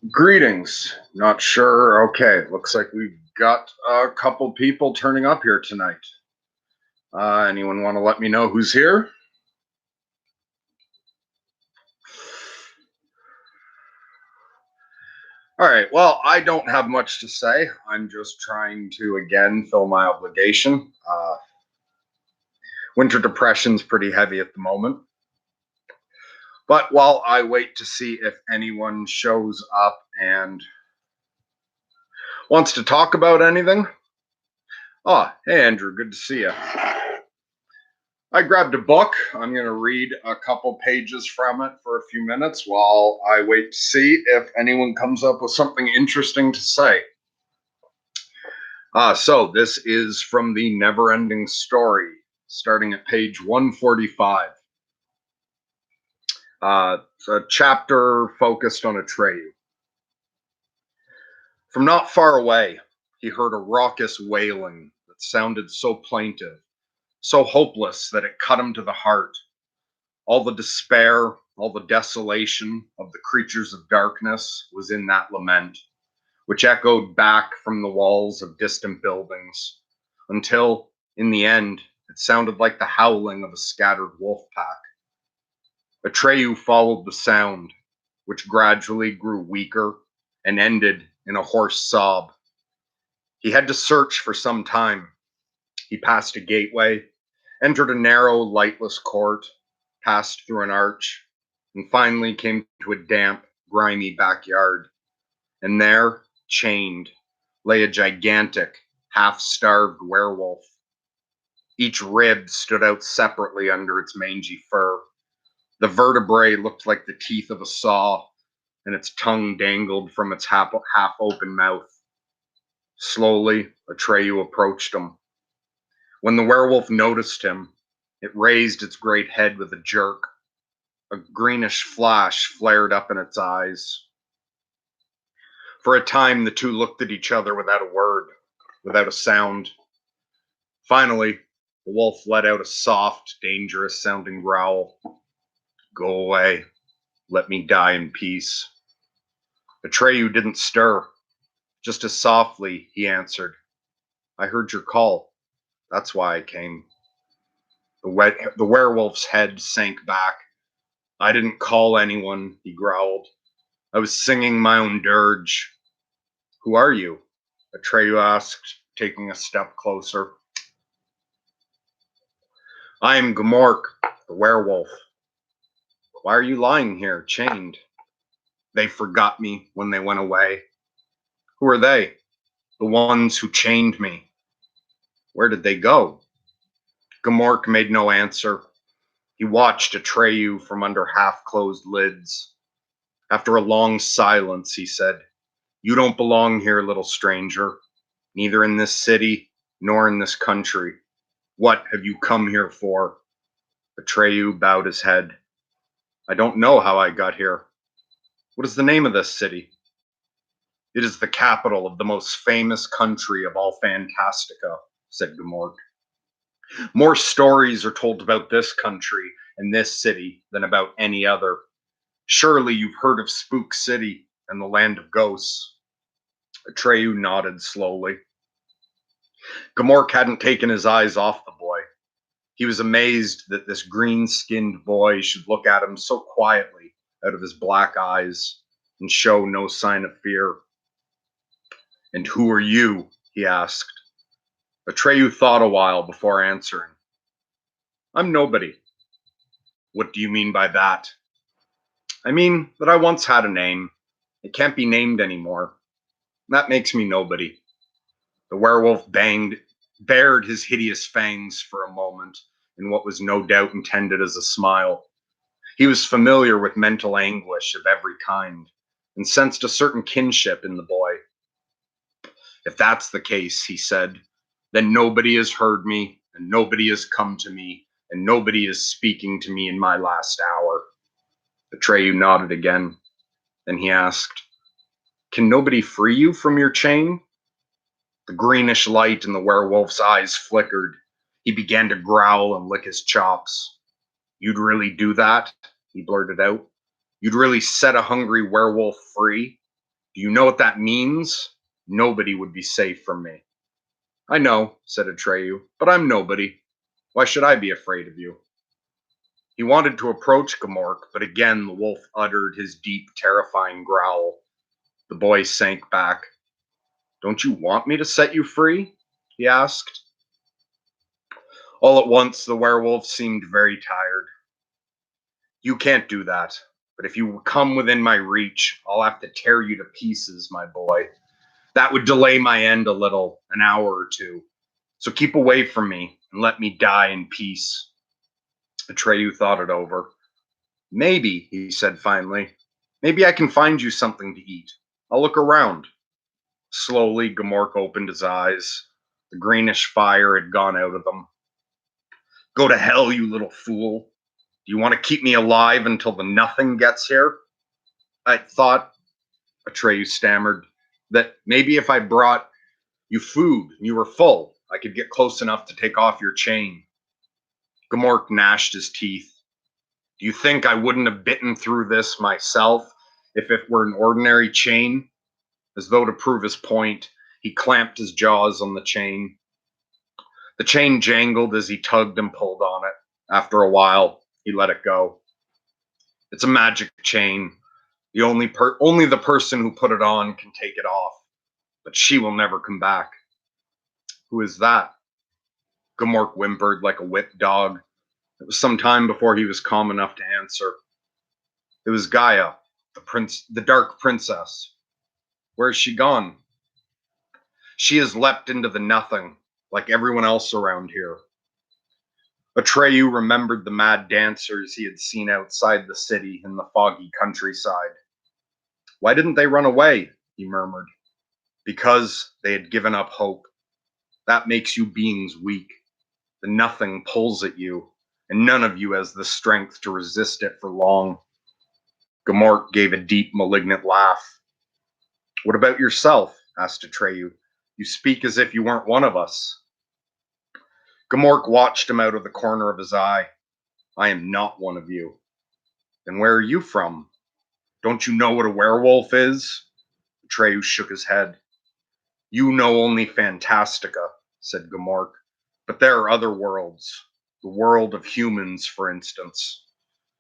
Greetings. Not sure. Okay, looks like we've got a couple people turning up here tonight. Anyone want to let me know who's here? All right, well, I don't have much to say. I'm just trying to, again, fill my obligation. Winter depression's pretty heavy at the moment. But while I wait to see if anyone shows up and wants to talk about anything. Oh, hey, Andrew, good to see you. I grabbed a book. I'm going to read a couple pages from it for a few minutes while I wait to see if anyone comes up with something interesting to say. So this is from the Never-Ending Story, starting at page 145. It's a chapter focused on Atreyu. From not far away, he heard a raucous wailing that sounded so plaintive, so hopeless that it cut him to the heart. All the despair, all the desolation of the creatures of darkness was in that lament, which echoed back from the walls of distant buildings, until, in the end, it sounded like the howling of a scattered wolf pack. Atreyu followed the sound, which gradually grew weaker and ended in a hoarse sob. He had to search for some time. He passed a gateway, entered a narrow, lightless court, passed through an arch, and finally came to a damp, grimy backyard. And there, chained, lay a gigantic, half-starved werewolf. Each rib stood out separately under its mangy fur. The vertebrae looked like the teeth of a saw, and its tongue dangled from its half-open mouth. Slowly, Atreyu approached him. When the werewolf noticed him, it raised its great head with a jerk. A greenish flash flared up in its eyes. For a time, the two looked at each other without a word, without a sound. Finally, the wolf let out a soft, dangerous sounding growl. Go away. Let me die in peace. Atreyu didn't stir. Just as softly, he answered, I heard your call. That's why I came. The werewolf's head sank back. I didn't call anyone, he growled. I was singing my own dirge. Who are you? Atreyu asked, taking a step closer. I am Gmork, the werewolf. Why are you lying here, chained? They forgot me when they went away. Who are they? The ones who chained me. Where did they go? Gmork made no answer. He watched Atreyu from under half-closed lids. After a long silence, he said, You don't belong here, little stranger, neither in this city nor in this country. What have you come here for? Atreyu bowed his head. I don't know how I got here. What is the name of this city? It is the capital of the most famous country of all Fantastica, said Gmork. More stories are told about this country and this city than about any other. Surely you've heard of Spook City and the land of ghosts. Atreyu nodded slowly. Gmork hadn't taken his eyes off the boy. He was amazed that this green-skinned boy should look at him so quietly out of his black eyes and show no sign of fear. And who are you? He asked. Atreyu thought a while before answering. I'm nobody. What do you mean by that? I mean that I once had a name. It can't be named anymore. That makes me nobody. The werewolf bared his hideous fangs for a moment in what was no doubt intended as a smile. He was familiar with mental anguish of every kind and sensed a certain kinship in the boy. If that's the case, he said, then nobody has heard me, and nobody has come to me, and nobody is speaking to me in my last hour. Atreyu nodded again. Then he asked, Can nobody free you from your chain? The greenish light in the werewolf's eyes flickered. He began to growl and lick his chops. You'd really do that? He blurted out. You'd really set a hungry werewolf free? Do you know what that means? Nobody would be safe from me. I know, said Atreyu, but I'm nobody. Why should I be afraid of you? He wanted to approach Gamork, but again the wolf uttered his deep, terrifying growl. The boy sank back. Don't you want me to set you free? He asked. All at once, the werewolf seemed very tired. You can't do that, but if you come within my reach, I'll have to tear you to pieces, my boy. That would delay my end a little, an hour or two. So keep away from me and let me die in peace. Atreyu thought it over. Maybe, he said finally, maybe I can find you something to eat. I'll look around. Slowly, Gamork opened his eyes. The greenish fire had gone out of them. Go to hell, you little fool. Do you want to keep me alive until the nothing gets here? I thought, Atreyu stammered, that maybe if I brought you food and you were full, I could get close enough to take off your chain. Gamork gnashed his teeth. Do you think I wouldn't have bitten through this myself if it were an ordinary chain? As though to prove his point, he clamped his jaws on the chain. The chain jangled as he tugged and pulled on it. After a while, he let it go. It's a magic chain. Only the person who put it on can take it off. But she will never come back. Who is that? Gamork whimpered like a whipped dog. It was some time before he was calm enough to answer. It was Gaia, the dark princess. Where has she gone? She has leapt into the nothing, like everyone else around here. Atreyu remembered the mad dancers he had seen outside the city in the foggy countryside. Why didn't they run away? He murmured. Because they had given up hope. That makes you beings weak. The nothing pulls at you, and none of you has the strength to resist it for long. Gamork gave a deep, malignant laugh. What about yourself? Asked Atreyu. You speak as if you weren't one of us. Gamork watched him out of the corner of his eye. I am not one of you. Then where are you from? Don't you know what a werewolf is? Atreyu shook his head. You know only Fantastica, said Gamork. But there are other worlds. The world of humans, for instance.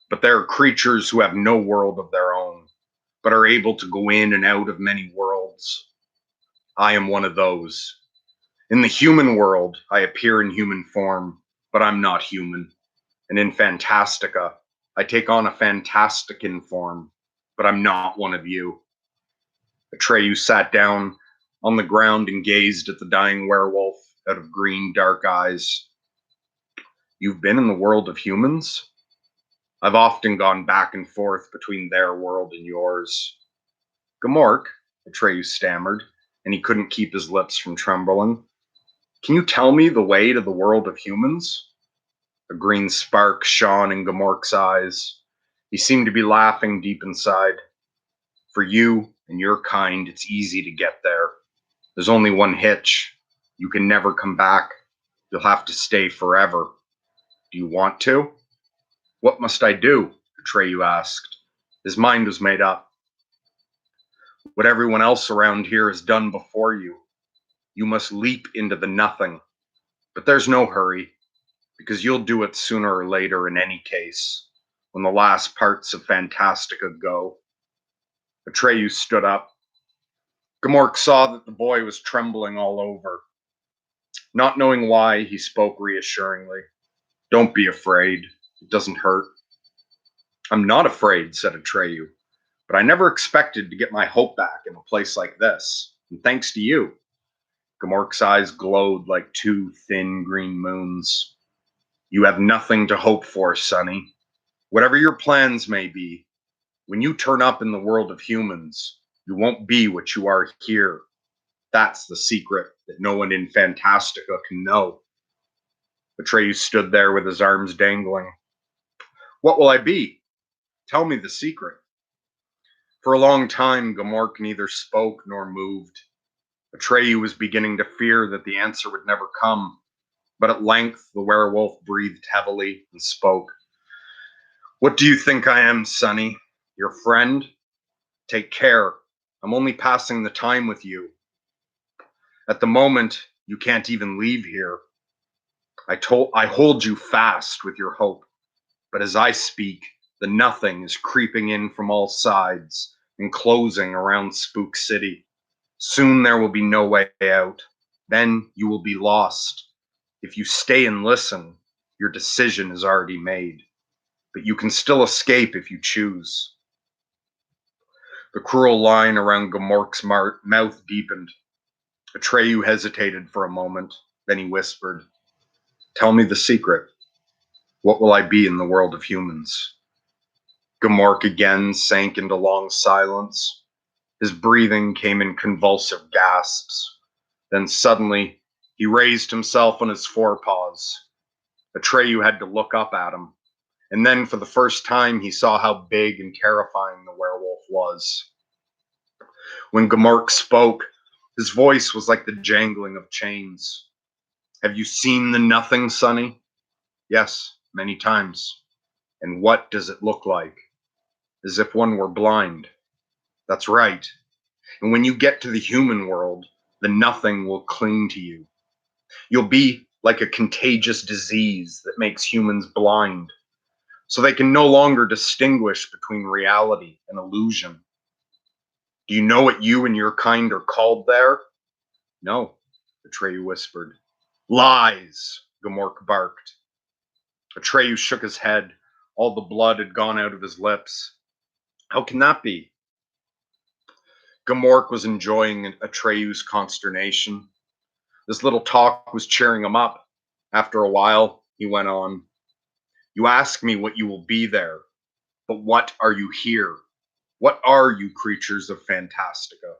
But there are creatures who have no world of their own, but are able to go in and out of many worlds. I am one of those. In the human world, I appear in human form, but I'm not human. And in Fantastica, I take on a Fantastican form, but I'm not one of you. Atreyu sat down on the ground and gazed at the dying werewolf out of green, dark eyes. You've been in the world of humans? I've often gone back and forth between their world and yours. Gamork, Atreyu stammered, and he couldn't keep his lips from trembling. Can you tell me the way to the world of humans? A green spark shone in Gamork's eyes. He seemed to be laughing deep inside. For you and your kind, it's easy to get there. There's only one hitch. You can never come back. You'll have to stay forever. Do you want to? What must I do? Atreyu asked. His mind was made up. What everyone else around here has done before you. You must leap into the nothing. But there's no hurry, because you'll do it sooner or later in any case, when the last parts of Fantastica go. Atreyu stood up. Gamork saw that the boy was trembling all over. Not knowing why, he spoke reassuringly. Don't be afraid. It doesn't hurt. I'm not afraid, said Atreyu, but I never expected to get my hope back in a place like this, and thanks to you. Gamork's eyes glowed like two thin green moons. You have nothing to hope for, Sonny. Whatever your plans may be, when you turn up in the world of humans, you won't be what you are here. That's the secret that no one in Fantastica can know. Atreyu stood there with his arms dangling. What will I be? Tell me the secret. For a long time, Gamork neither spoke nor moved. Atreyu was beginning to fear that the answer would never come, but at length the werewolf breathed heavily and spoke. What do you think I am, Sonny? Your friend? Take care. I'm only passing the time with you. At the moment, you can't even leave here. I hold you fast with your hope, but as I speak, the nothing is creeping in from all sides and closing around Spook City. Soon there will be no way out. Then you will be lost. If you stay and listen, your decision is already made, but you can still escape if you choose. The cruel line around Gamork's mouth deepened. Atreyu hesitated for a moment, then he whispered, "Tell me the secret. What will I be in the world of humans?" Gamork again sank into long silence. His breathing came in convulsive gasps. Then suddenly, he raised himself on his forepaws. Atreyu had to look up at him, and then for the first time he saw how big and terrifying the werewolf was. When Gamork spoke, his voice was like the jangling of chains. "Have you seen the nothing, Sonny?" "Yes, many times." "And what does it look like?" "As if one were blind." "That's right. And when you get to the human world, the nothing will cling to you. You'll be like a contagious disease that makes humans blind, so they can no longer distinguish between reality and illusion." "Do you know what you and your kind are called there?" "No," Atreyu whispered. "Lies," Gamork barked. Atreyu shook his head. All the blood had gone out of his lips. "How can that be?" Gamork was enjoying Atreyu's consternation. This little talk was cheering him up. After a while, he went on, "You ask me what you will be there, but what are you here? What are you creatures of Fantastica?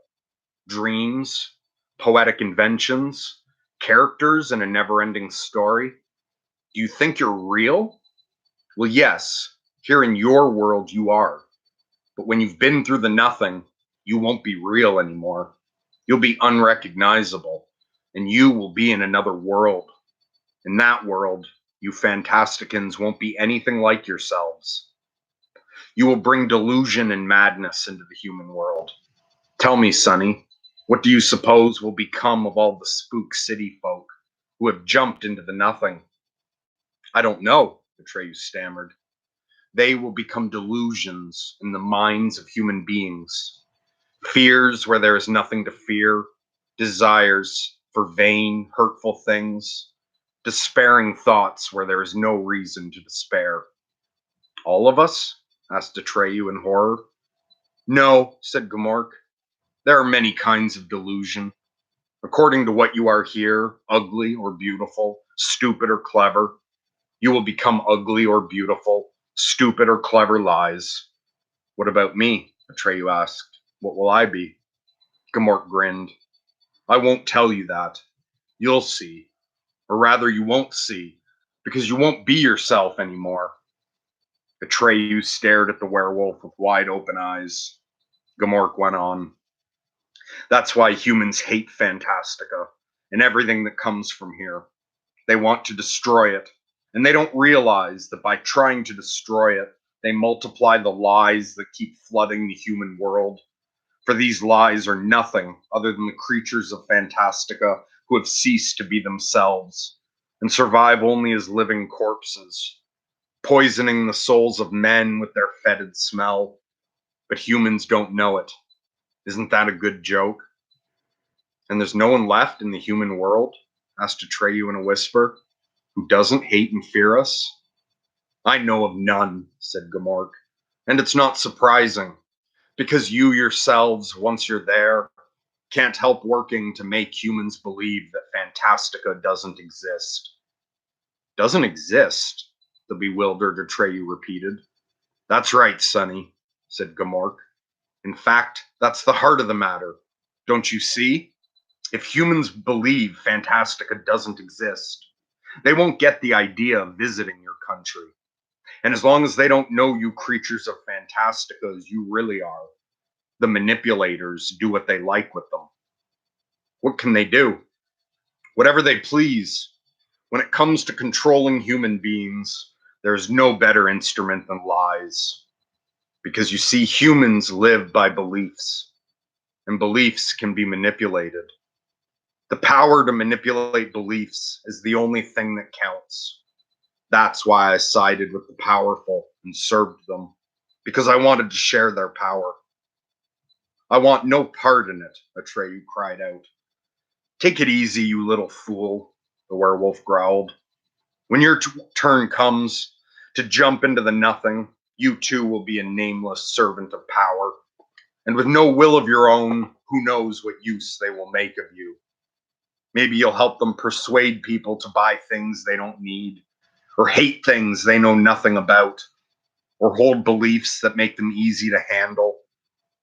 Dreams? Poetic inventions? Characters in a never ending story? Do you think you're real? Well, yes, here in your world you are. But when you've been through the nothing, you won't be real anymore. You'll be unrecognizable, and you will be in another world. In that world, you Fantasticans won't be anything like yourselves. You will bring delusion and madness into the human world. Tell me, Sonny, what do you suppose will become of all the Spook City folk who have jumped into the nothing?" "I don't know," Atreus stammered. "They will become delusions in the minds of human beings. Fears where there is nothing to fear, desires for vain, hurtful things, despairing thoughts where there is no reason to despair." "All of us?" asked Atreyu in horror. "No," said Gamork. "There are many kinds of delusion. According to what you are here, ugly or beautiful, stupid or clever, you will become ugly or beautiful, stupid or clever lies." "What about me?" Atreyu asked. "What will I be?" Gamork grinned. "I won't tell you that. You'll see. Or rather, you won't see, because you won't be yourself anymore." Atreyu stared at the werewolf with wide open eyes. Gamork went on. "That's why humans hate Fantastica and everything that comes from here. They want to destroy it, and they don't realize that by trying to destroy it, they multiply the lies that keep flooding the human world. For these lies are nothing other than the creatures of Fantastica who have ceased to be themselves and survive only as living corpses, poisoning the souls of men with their fetid smell. But humans don't know it. Isn't that a good joke?" "And there's no one left in the human world?" asked Atreyu in a whisper, "who doesn't hate and fear us?" "I know of none," said Gamork, "and it's not surprising, because you yourselves, once you're there, can't help working to make humans believe that Fantastica doesn't exist." "Doesn't exist?" the bewildered Atreyu repeated. "That's right, Sonny," said Gamork. "In fact, that's the heart of the matter. Don't you see? If humans believe Fantastica doesn't exist, they won't get the idea of visiting your country. And as long as they don't know you creatures of Fantastica as you really are, the manipulators do what they like with them. What can they do? Whatever they please. When it comes to controlling human beings, there's no better instrument than lies. Because you see, humans live by beliefs. and beliefs can be manipulated. The power to manipulate beliefs is the only thing that counts. That's why I sided with the powerful and served them, because I wanted to share their power. I want no part in it, Atreyu cried out. Take it easy, you little fool, the werewolf growled. When your turn comes to jump into the nothing, you too will be a nameless servant of power. And with no will of your own, who knows what use they will make of you. Maybe you'll help them persuade people to buy things they don't need, or hate things they know nothing about, or hold beliefs that make them easy to handle,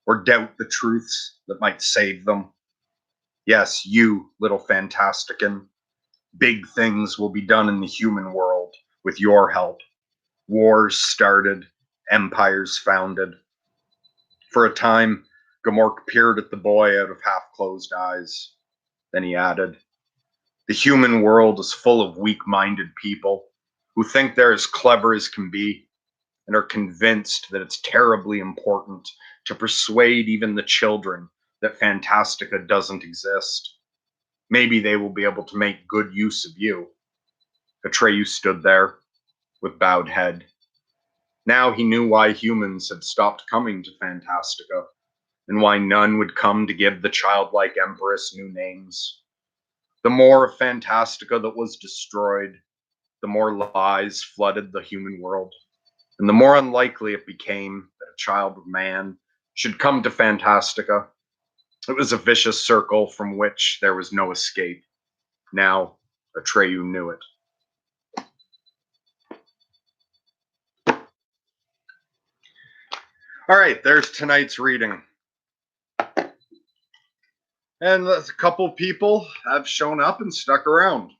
or doubt the truths that might save them. Yes, you, little Fantastican, big things will be done in the human world with your help. Wars started, empires founded. For a time, Gamork peered at the boy out of half-closed eyes. Then he added, the human world is full of weak-minded people who think they're as clever as can be and are convinced that it's terribly important to persuade even the children that Fantastica doesn't exist. Maybe they will be able to make good use of you. Atreyu stood there with bowed head. Now he knew why humans had stopped coming to Fantastica, and why none would come to give the childlike empress new names. The more of Fantastica that was destroyed, the more lies flooded the human world, and the more unlikely it became that a child of man should come to Fantastica. It was a vicious circle from which there was no escape. Now, Atreyu knew it. All right, there's tonight's reading. And a couple people have shown up and stuck around.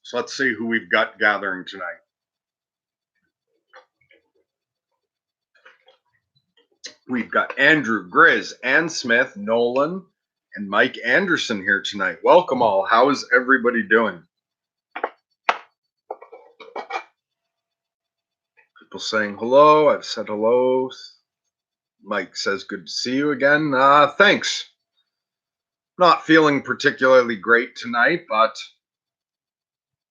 So let's see who we've got gathering tonight. We've got Andrew, Grizz, Ann Smith, Nolan, and Mike Anderson here tonight. Welcome all. How is everybody doing? People saying hello. I've said hello. Mike says good to see you again. Thanks. Not feeling particularly great tonight, but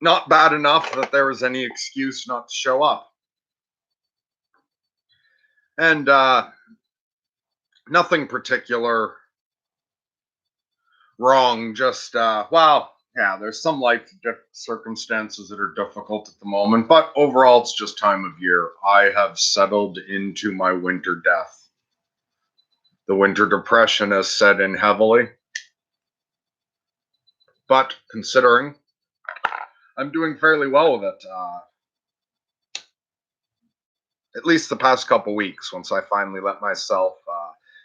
not bad enough that there was any excuse not to show up. And nothing particular wrong, just there's some life circumstances that are difficult at the moment, but overall it's just time of year. I have settled into my winter death. The winter depression has set in heavily, but considering I'm doing fairly well with it, at least the past couple weeks, once I finally let myself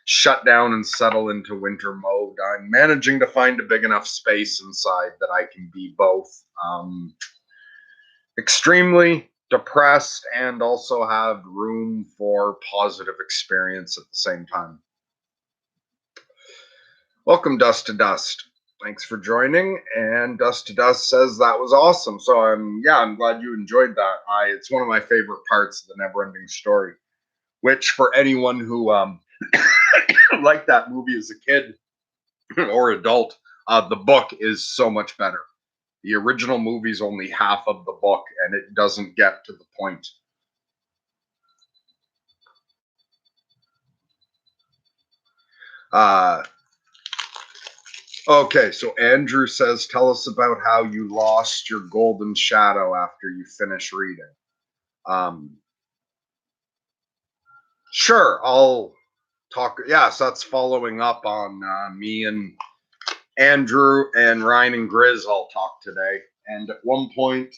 shut down and settle into winter mode, I'm managing to find a big enough space inside that I can be both extremely depressed and also have room for positive experience at the same time. Welcome, Dust to Dust. Thanks for joining. And Dust to Dust says that was awesome. So I'm glad you enjoyed that. It's one of my favorite parts of the Neverending Story, which for anyone who liked that movie as a kid or adult, the book is so much better. The original movie is only half of the book, and it doesn't get to the point. Okay, so Andrew says, tell us about how you lost your golden shadow after you finish reading. Sure, I'll talk. Yes, that's following up on me and Andrew and Ryan and Grizz all talk today. And at one point,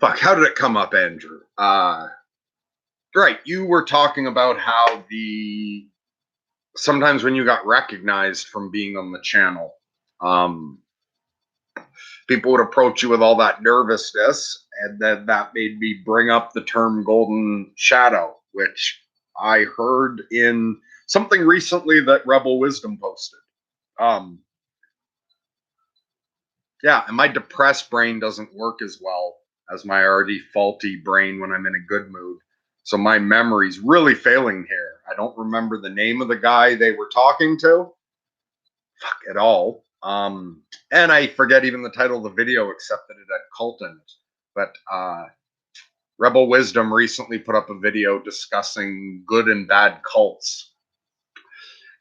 how did it come up, Andrew? Right, you were talking about how sometimes when you got recognized from being on the channel, people would approach you with all that nervousness, and then that made me bring up the term golden shadow, which I heard in something recently that Rebel Wisdom posted. And my depressed brain doesn't work as well as my already faulty brain when I'm in a good mood. So my memory's really failing here. I don't remember the name of the guy they were talking to. Fuck at all. And I forget even the title of the video, except that it had cult in it. But Rebel Wisdom recently put up a video discussing good and bad cults.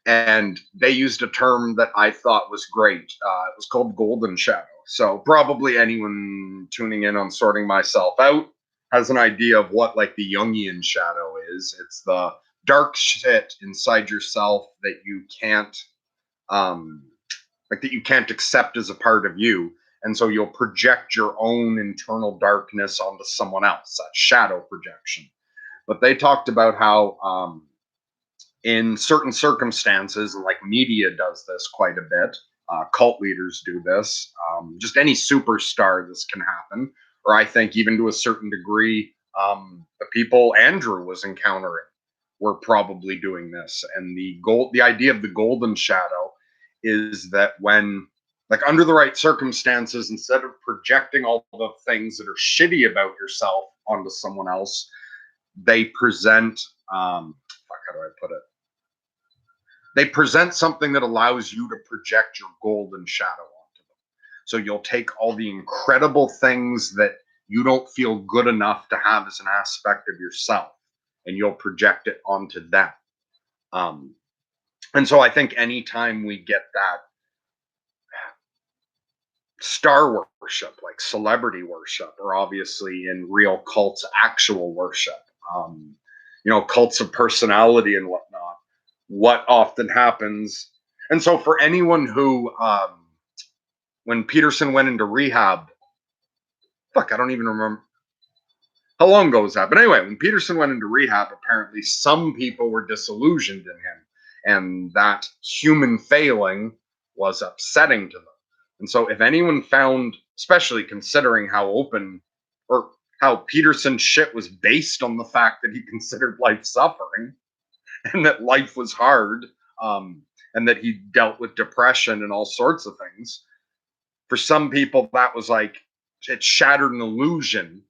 And they used a term that I thought was great. It was called golden shadow. So probably anyone tuning in on sorting myself out has an idea of what like the Jungian shadow is. It's the dark shit inside yourself that you can't um, that you can't accept as a part of you. And so you'll project your own internal darkness onto someone else. That's shadow projection. But they talked about how in certain circumstances, and like media does this quite a bit, cult leaders do this, just any superstar, this can happen. Or I think even to a certain degree, the people Andrew was encountering were probably doing this. And the idea of the golden shadow is that when, like, under the right circumstances, instead of projecting all the things that are shitty about yourself onto someone else, they present, how do I put it? They present something that allows you to project your golden shadow onto them. So you'll take all the incredible things that you don't feel good enough to have as an aspect of yourself, and you'll project it onto them. Um, and so I think anytime we get that star worship, like celebrity worship, or obviously in real cults, actual worship, um, cults of personality and whatnot, what often happens. And so for anyone who, when Peterson went into rehab, fuck, I don't even remember how long ago was that. But anyway, when Peterson went into rehab, apparently some people were disillusioned in him, and that human failing was upsetting to them. And so, if anyone found, especially considering how open or how Peterson's shit was based on the fact that he considered life suffering and that life was hard, and that he dealt with depression and all sorts of things, for some people, that was like it shattered an illusion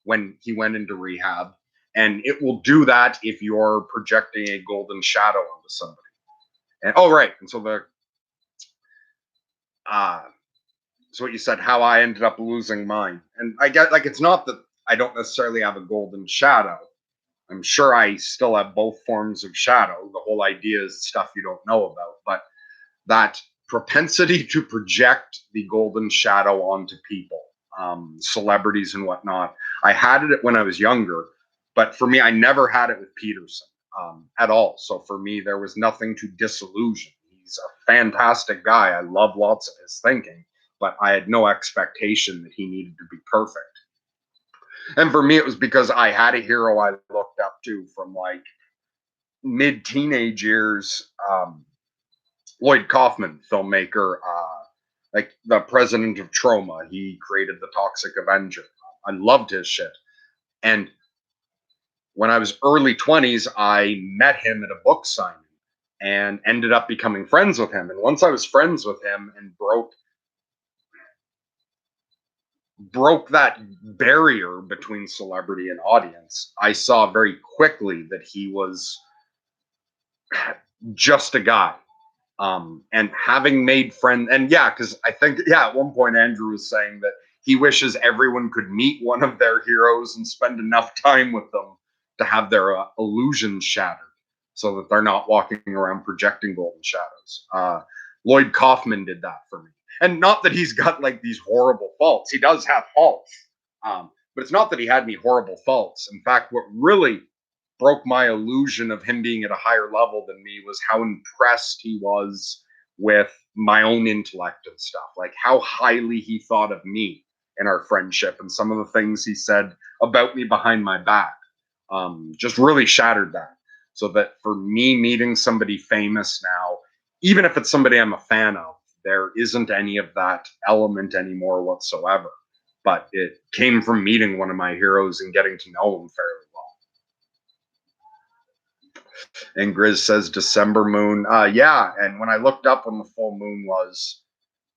when he went into rehab. And it will do that if you're projecting a golden shadow onto somebody. And oh, right. And so uh, so what you said, how I ended up losing mine. And I get like, it's not that I don't necessarily have a golden shadow. I'm sure I still have both forms of shadow. The whole idea is stuff you don't know about, but that propensity to project the golden shadow onto people, celebrities and whatnot. I had it when I was younger, but for me, I never had it with Peterson at all. So for me, there was nothing to disillusion. He's a fantastic guy. I love lots of his thinking, but I had no expectation that he needed to be perfect. And for me, it was because I had a hero I looked up to from like mid teenage years. Lloyd Kaufman, filmmaker, like the president of Trauma. He created the Toxic Avenger. I loved his shit. And when I was early 20s, I met him at a book signing and ended up becoming friends with him. And once I was friends with him and broke that barrier between celebrity and audience, I saw very quickly that he was just a guy. And having made friends, and yeah, because I think, yeah, at one point Andrew was saying that he wishes everyone could meet one of their heroes and spend enough time with them to have their illusions shattered so that they're not walking around projecting golden shadows. Lloyd Kaufman did that for me. And not that he's got like these horrible faults. He does have faults. But it's not that he had any horrible faults. In fact, what really broke my illusion of him being at a higher level than me was how impressed he was with my own intellect and stuff, like how highly he thought of me in our friendship, and some of the things he said about me behind my back just really shattered that. So that for me, meeting somebody famous now, even if it's somebody I'm a fan of, there isn't any of that element anymore whatsoever. But it came from meeting one of my heroes and getting to know him fairly well. And Grizz says December moon. Yeah, and when I looked up when the full moon was,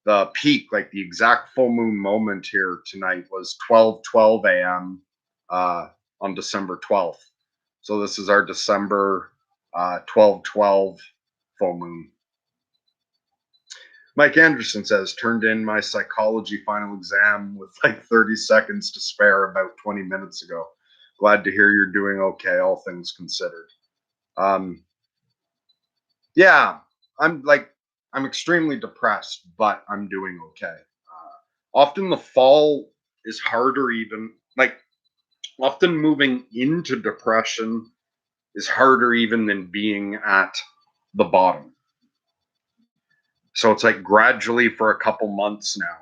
the peak, like the exact full moon moment here tonight was 12:12 a.m. On December 12th. So this is our December 12/12 full moon. Mike Anderson says, turned in my psychology final exam with like 30 seconds to spare about 20 minutes ago. Glad to hear you're doing okay, all things considered. Um, yeah, I'm extremely depressed, but I'm doing okay. Often the fall is harder, even like often moving into depression is harder even than being at the bottom. So it's like gradually for a couple months now,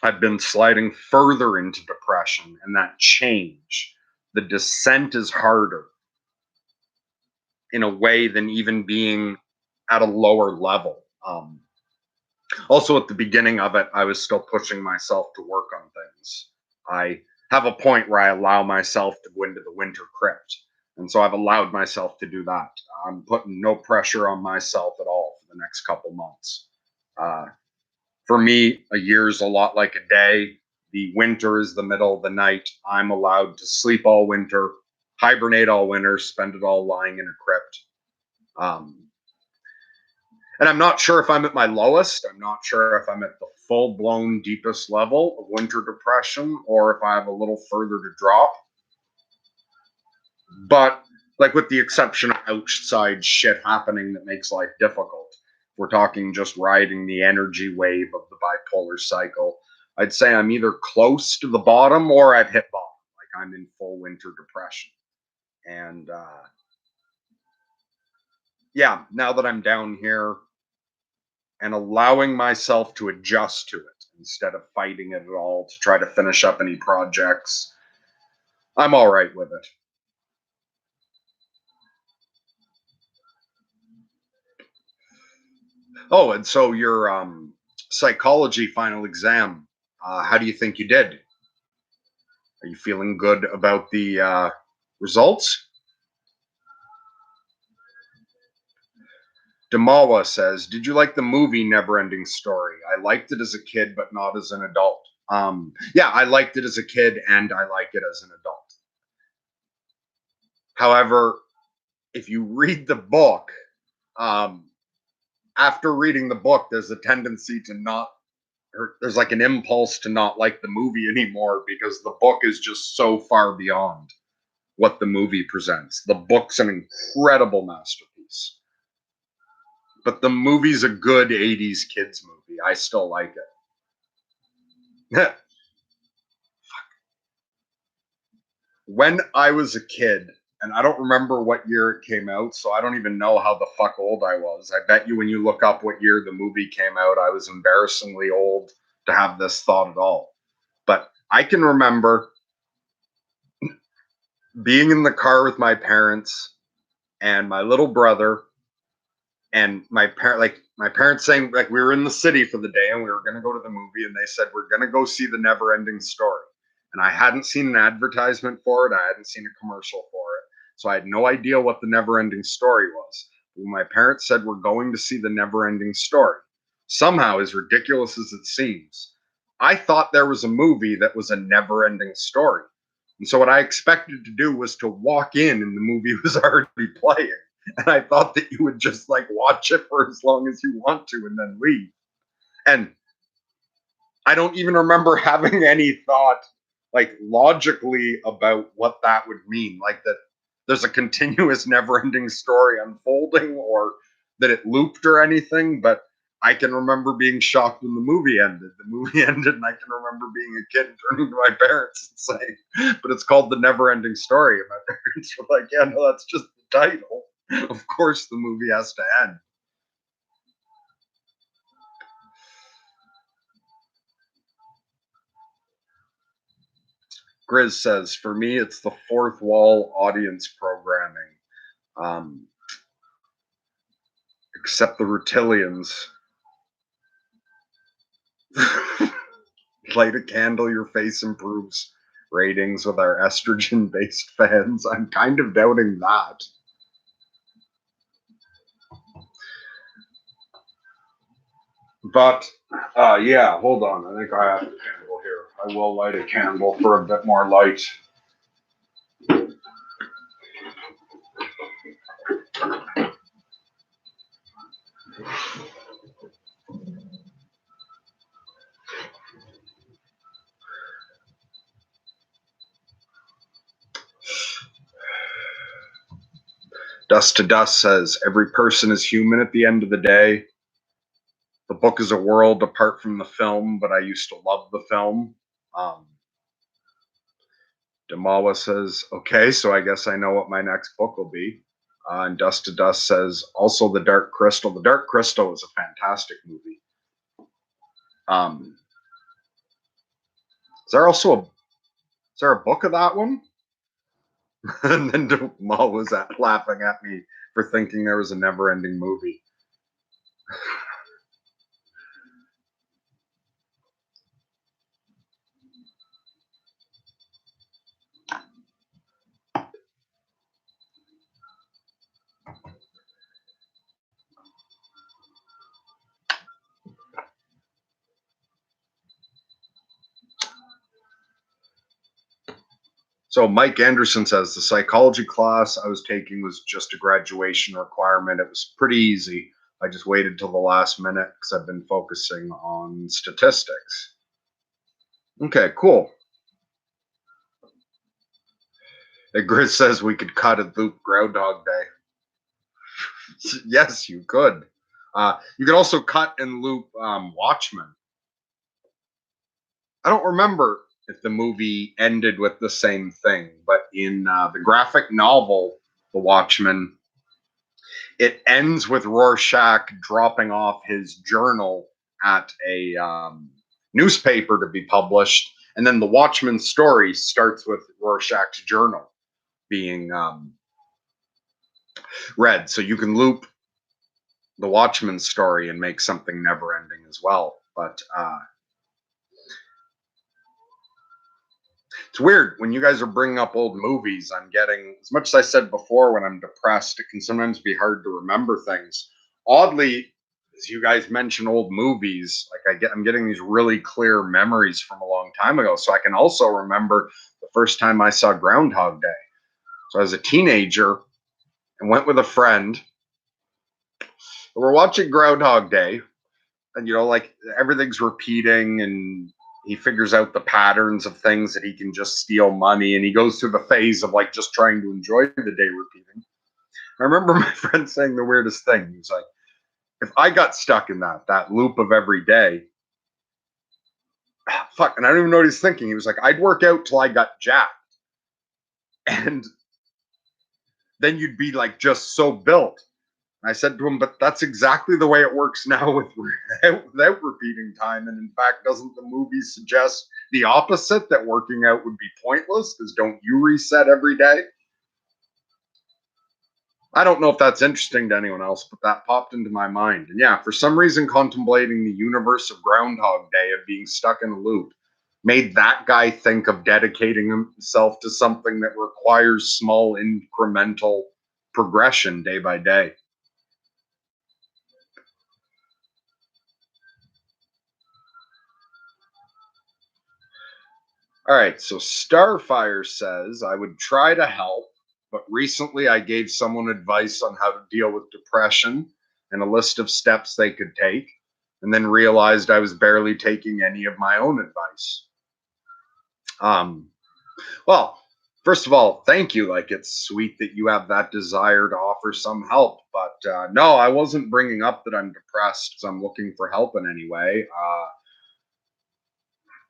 I've been sliding further into depression, and that change, the descent is harder in a way than even being at a lower level. Also, at the beginning of it, I was still pushing myself to work on things. I have a point where I allow myself to go into the winter crypt. And so I've allowed myself to do that. I'm putting no pressure on myself at all for the next couple months. Uh, for me, a year's a lot like a day. The winter is the middle of the night. I'm allowed to sleep all winter, hibernate all winter, spend it all lying in a crypt. Um, and I'm not sure if I'm at my lowest. I'm not sure if I'm at the full blown deepest level of winter depression or if I have a little further to drop. But, like, with the exception of outside shit happening that makes life difficult, we're talking just riding the energy wave of the bipolar cycle. I'd say I'm either close to the bottom or I've hit bottom. Like, I'm in full winter depression. And yeah, now that I'm down here, and allowing myself to adjust to it instead of fighting it at all to try to finish up any projects. I'm all right with it. Oh, and so your psychology final exam, how do you think you did? Are you feeling good about the results? Damawa says, "Did you like the movie Neverending Story? I liked it as a kid, but not as an adult." Yeah, I liked it as a kid, and I like it as an adult. However, if you read the book, um, after reading the book, there's a tendency to not, or there's like an impulse to not like the movie anymore because the book is just so far beyond what the movie presents. The book's an incredible masterpiece, but the movie's a good 80s kids movie. I still like it. When I was a kid, and I don't remember what year it came out, so I don't even know how the fuck old I was. I bet you when you look up what year the movie came out, I was embarrassingly old to have this thought at all. But I can remember being in the car with my parents and my little brother and my parents saying, like, we were in the city for the day and we were going to go to the movie, and they said we're going to go see The Never Ending Story. And I hadn't seen an advertisement for it, I hadn't seen a commercial for it, so I had no idea what The Never Ending Story was. When my parents said we're going to see The Never Ending Story, somehow, as ridiculous as it seems, I thought there was a movie that was a never ending story. And so what I expected to do was to walk in and the movie was already playing. And I thought that you would just like watch it for as long as you want to and then leave. And I don't even remember having any thought, like, logically about what that would mean. Like, that there's a continuous, never ending story unfolding or that it looped or anything. But I can remember being shocked when the movie ended. The movie ended, and I can remember being a kid and turning to my parents and saying, "But it's called The Never Ending Story." And my parents were like, "Yeah, no, that's just the title. Of course, the movie has to end." Grizz says, "For me, it's the fourth wall audience programming. Um, except the Rutillians. Light a candle, your face improves. Ratings with our estrogen based fans. I'm kind of doubting that." But yeah, hold on. I think I have a candle here. I will light a candle for a bit more light. Dust to Dust says, every person is human at the end of the day. The book is a world apart from the film, but I used to love the film. Damawa says, okay, so I guess I know what my next book will be. And Dust to Dust says, also The Dark Crystal. The Dark Crystal is a fantastic movie. Is there a book of that one? And then Damawa was laughing at me for thinking there was a never-ending movie. So Mike Anderson says, the psychology class I was taking was just a graduation requirement. It was pretty easy. I just waited till the last minute because I've been focusing on statistics. Okay, cool. And Grizz says we could cut and loop Groundhog Day. Yes, you could. You could also cut and loop Watchmen. I don't remember if the movie ended with the same thing, but in the graphic novel, The Watchmen, it ends with Rorschach dropping off his journal at a newspaper to be published, and then the Watchmen story starts with Rorschach's journal being read. So you can loop the Watchmen story and make something never ending as well. But it's weird when you guys are bringing up old movies. I'm getting, as much as I said before, when I'm depressed, it can sometimes be hard to remember things. Oddly, as you guys mention old movies, like I'm getting these really clear memories from a long time ago. So I can also remember the first time I saw Groundhog Day. So I was a teenager and went with a friend. We're watching Groundhog Day, and like everything's repeating, and he figures out the patterns of things that he can just steal money, and he goes through the phase of like just trying to enjoy the day repeating. I remember my friend saying the weirdest thing. He was like, if I got stuck in that loop of every day, fuck, and I don't even know what he's thinking. He was like, I'd work out till I got jacked, and then you'd be like just so built. And I said to him, but that's exactly the way it works now without repeating time. And in fact, doesn't the movie suggest the opposite, that working out would be pointless? Because don't you reset every day? I don't know if that's interesting to anyone else, but that popped into my mind. And yeah, for some reason, contemplating the universe of Groundhog Day, of being stuck in a loop, made that guy think of dedicating himself to something that requires small incremental progression day by day. All right, so Starfire says, I would try to help, but recently I gave someone advice on how to deal with depression and a list of steps they could take, and then realized I was barely taking any of my own advice. Um, well, first of all, thank you. Like, it's sweet that you have that desire to offer some help, but no, I wasn't bringing up that I'm depressed because I'm looking for help in any way.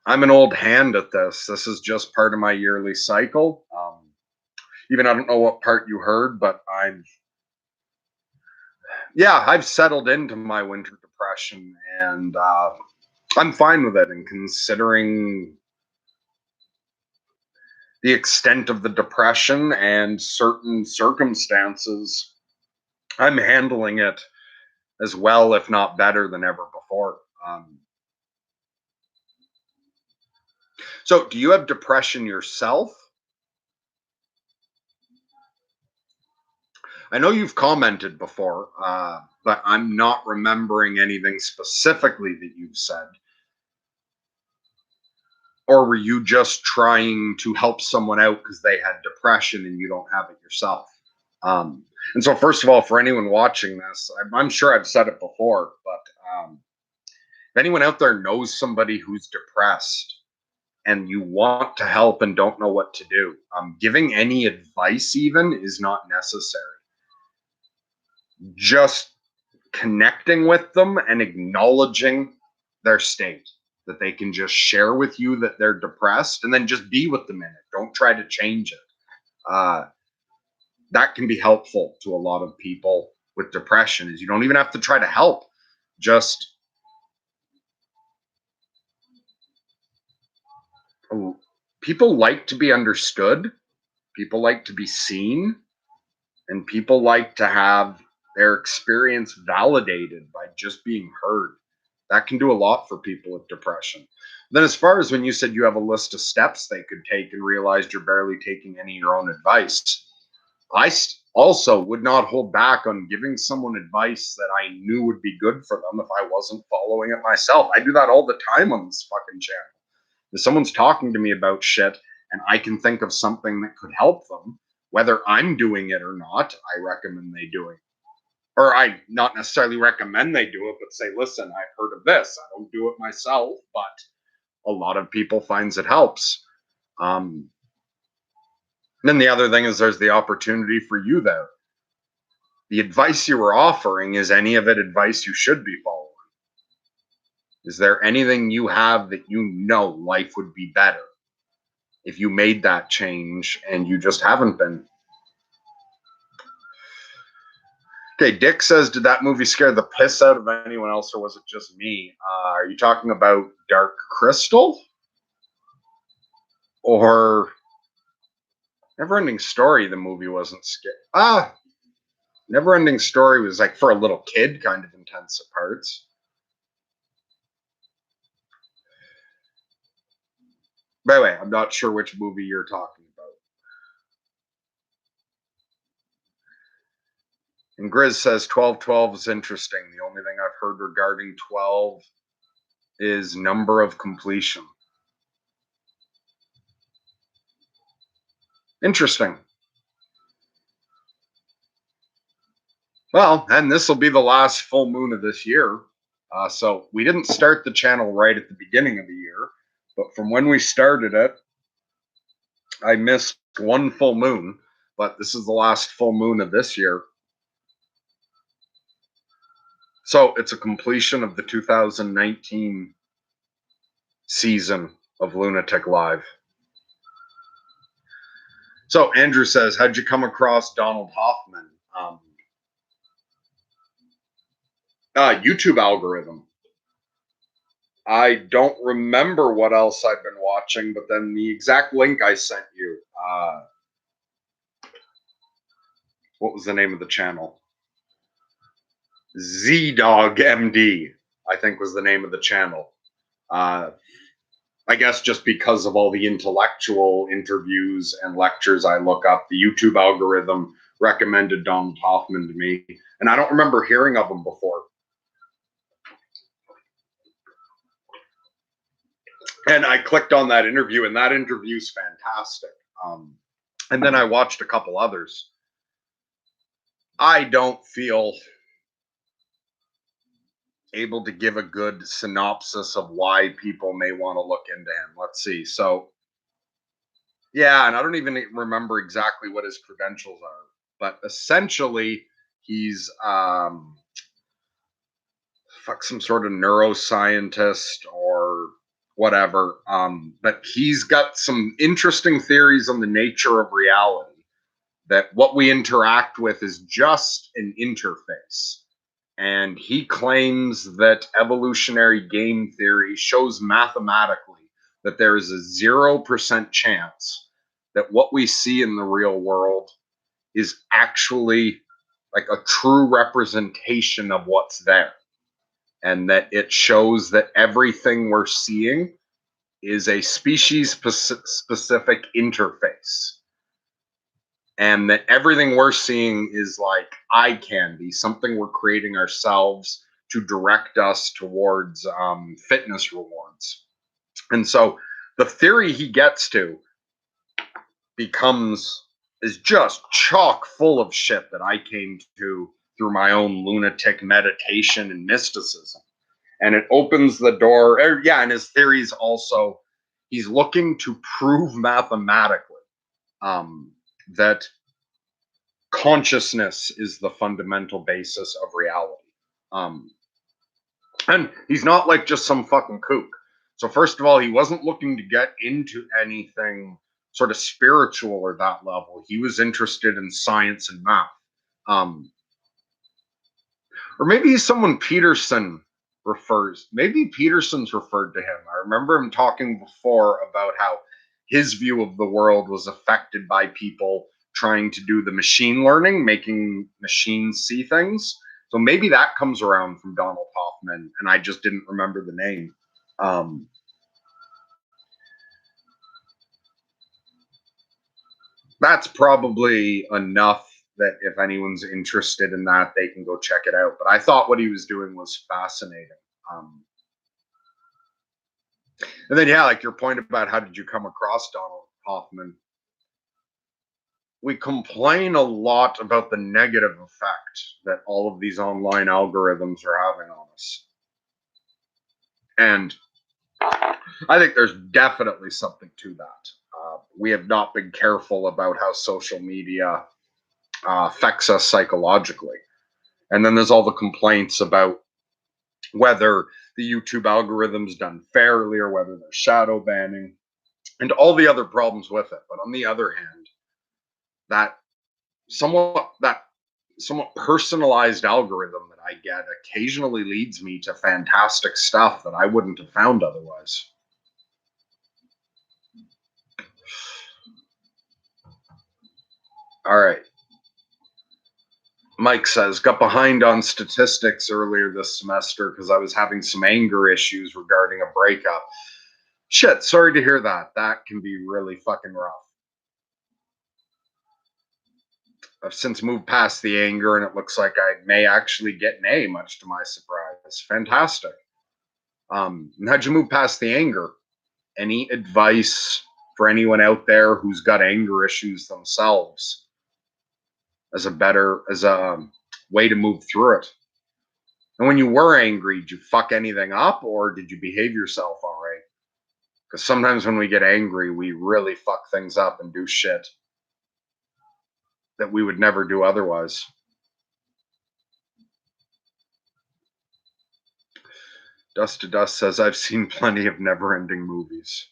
I'm an old hand at this. This is just part of my yearly cycle. Even I don't know what part you heard, but I've settled into my winter depression, and I'm fine with it. And considering the extent of the depression and certain circumstances, I'm handling it as well, if not better, than ever before. So, do you have depression yourself? I know you've commented before, but I'm not remembering anything specifically that you've said. Or were you just trying to help someone out because they had depression and you don't have it yourself? And so, first of all, for anyone watching this, I'm sure I've said it before, but if anyone out there knows somebody who's depressed and you want to help and don't know what to do, giving any advice even is not necessary. just connecting with them and acknowledging their state, that they can just share with you that they're depressed and then just be with them in it. Don't try to change it. That can be helpful to a lot of people with depression, is you don't even have to try to help. Just people like to be understood, people like to be seen, and people like to have their experience validated by just being heard. That can do a lot for people with depression. Then, as far as when you said you have a list of steps they could take and realized you're barely taking any of your own advice, I also would not hold back on giving someone advice that I knew would be good for them if I wasn't following it myself. I do that all the time on this fucking channel. If someone's talking to me about shit and I can think of something that could help them, whether I'm doing it or not, I recommend they do it. Or I not necessarily recommend they do it, but say, listen, I've heard of this. I don't do it myself, but a lot of people finds it helps. Then the other thing is there's the opportunity for you there. The advice you were offering, is any of it advice you should be following? Is there anything you have that you know life would be better if you made that change and you just haven't been? Okay, Dick says, did that movie scare the piss out of anyone else, or was it just me? Are you talking about Dark Crystal? Or Neverending Story? The movie wasn't scary. Neverending Story was like for a little kid, kind of intense at parts. By the way, I'm not sure which movie you're talking about. And Grizz says 1212 is interesting. The only thing I've heard regarding 12 is number of completion. Interesting. Well, and this will be the last full moon of this year. So we didn't start the channel right at the beginning of the year, but from when we started it, I missed one full moon, but this is the last full moon of this year. So it's a completion of the 2019 season of Lunatic Live. So Andrew says, how'd you come across Donald Hoffman? YouTube algorithm. I don't remember what else I've been watching, but then the exact link I sent you, what was the name of the channel? Z-Dog MD, I think was the name of the channel. I guess just because of all the intellectual interviews and lectures I look up, the YouTube algorithm recommended Donald Hoffman to me, and I don't remember hearing of him before. And I clicked on that interview, and that interview's fantastic. And then I watched a couple others. I don't feel able to give a good synopsis of why people may want to look into him. Let's see. So, yeah, and I don't even remember exactly what his credentials are, but essentially, he's some sort of neuroscientist or whatever. But he's got some interesting theories on the nature of reality, that what we interact with is just an interface. And he claims that evolutionary game theory shows mathematically that there is a 0% chance that what we see in the real world is actually like a true representation of what's there. And that it shows that everything we're seeing is a species specific interface. And that everything we're seeing is like eye candy, something we're creating ourselves to direct us towards fitness rewards. And so the theory he gets to is just chock full of shit that I came to through my own lunatic meditation and mysticism. And it opens the door. And his theories also, he's looking to prove mathematically that consciousness is the fundamental basis of reality. Um, and he's not like just some fucking kook. So first of all, he wasn't looking to get into anything sort of spiritual or that level. He was interested in science and math. Um, or maybe he's someone Peterson refers. Maybe Peterson's referred to him. I remember him talking before about how his view of the world was affected by people trying to do the machine learning, making machines see things. So maybe that comes around from Donald Hoffman, and I just didn't remember the name. Um, that's probably enough that if anyone's interested in that, they can go check it out. But I thought what he was doing was fascinating. Um, and then, yeah, like your point about how did you come across Donald Hoffman? We complain a lot about the negative effect that all of these online algorithms are having on us. And I think there's definitely something to that. We have not been careful about how social media affects us psychologically. And then there's all the complaints about whether the YouTube algorithm's done fairly or whether they're shadow banning and all the other problems with it. But on the other hand, that that somewhat personalized algorithm that I get occasionally leads me to fantastic stuff that I wouldn't have found otherwise. All right. Mike says, got behind on statistics earlier this semester because I was having some anger issues regarding a breakup. Shit, sorry to hear that. That can be really fucking rough. I've since moved past the anger and it looks like I may actually get an A, much to my surprise. Fantastic. And how'd you move past the anger? Any advice for anyone out there who's got anger issues themselves as a way to move through it? And when you were angry, did you fuck anything up or did you behave yourself all right? Because sometimes when we get angry, we really fuck things up and do shit that we would never do otherwise. Dust to Dust says, I've seen plenty of never ending movies.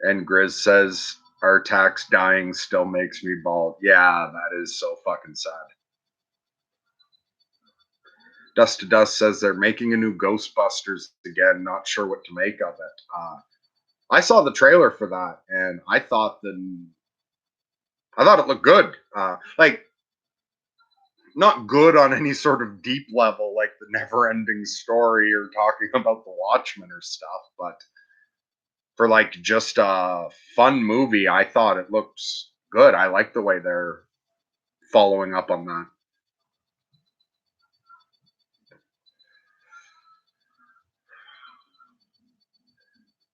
And Grizz says, our tax dying still makes me bald. Yeah, that is so fucking sad. Dust to Dust says they're making a new Ghostbusters again. Not sure what to make of it. I saw the trailer for that, and I thought it looked good. Like not good on any sort of deep level, like the never-ending story or talking about the Watchmen or stuff, but for like just a fun movie, I thought it looks good. I like the way they're following up on that.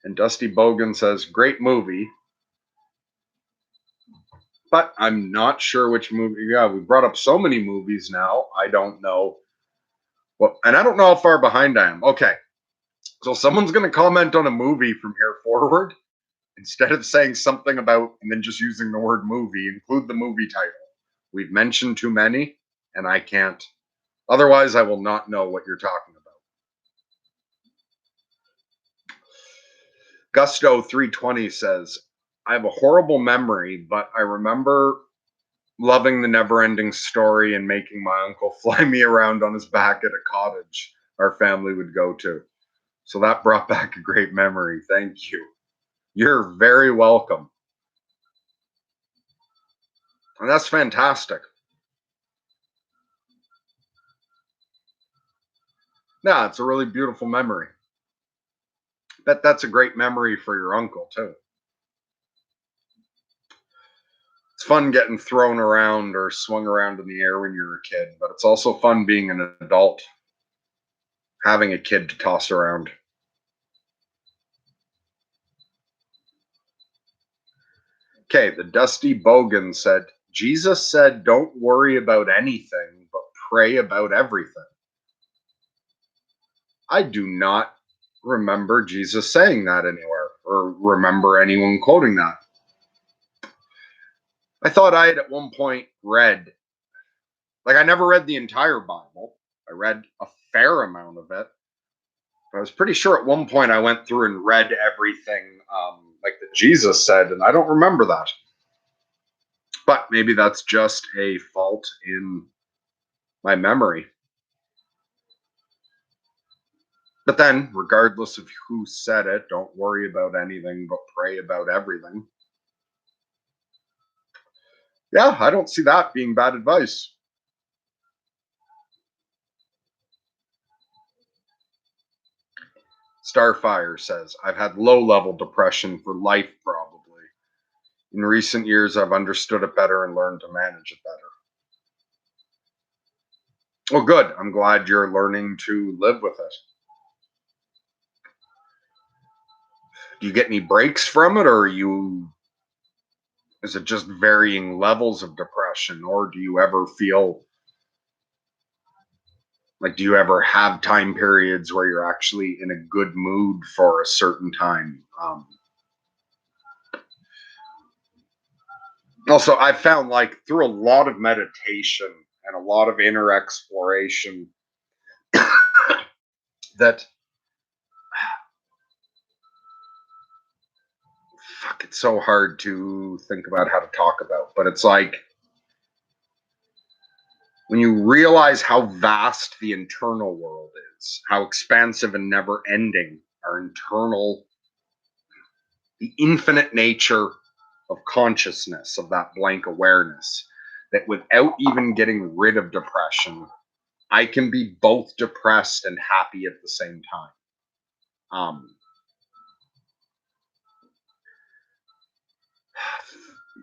And Dusty Bogan says, great movie, but I'm not sure which movie. Yeah, we brought up so many movies now. I don't know what, and I don't know how far behind I am. Okay, so someone's going to comment on a movie from here forward. Instead of saying something about and then just using the word movie, include the movie title. We've mentioned too many, and I can't. Otherwise, I will not know what you're talking about. Gusto 320 says, I have a horrible memory, but I remember loving the never ending story and making my uncle fly me around on his back at a cottage our family would go to. So that brought back a great memory. Thank you. You're very welcome. And that's fantastic. Yeah, it's a really beautiful memory. Bet that's a great memory for your uncle, too. It's fun getting thrown around or swung around in the air when you're a kid, but it's also fun being an adult, having a kid to toss around. Okay, the Dusty Bogan said, Jesus said, don't worry about anything, but pray about everything. I do not remember Jesus saying that anywhere or remember anyone quoting that. I thought I had at one point read, like, I never read the entire Bible. I read a fair amount of it. But I was pretty sure at one point I went through and read everything, like that Jesus said, and I don't remember that. But maybe that's just a fault in my memory. But then, regardless of who said it, don't worry about anything but pray about everything. Yeah, I don't see that being bad advice. Starfire says, I've had low level depression for life, probably. In recent years, I've understood it better and learned to manage it better. Well, good. I'm glad you're learning to live with it. Do you get any breaks from it, or is it just varying levels of depression, or do you ever feel like, do you ever have time periods where you're actually in a good mood for a certain time? Also, I found, like, through a lot of meditation and a lot of inner exploration, that, fuck, it's so hard to think about how to talk about, but it's like when you realize how vast the internal world is, how expansive and never ending our internal, the infinite nature of consciousness, of that blank awareness, that without even getting rid of depression, I can be both depressed and happy at the same time. Um,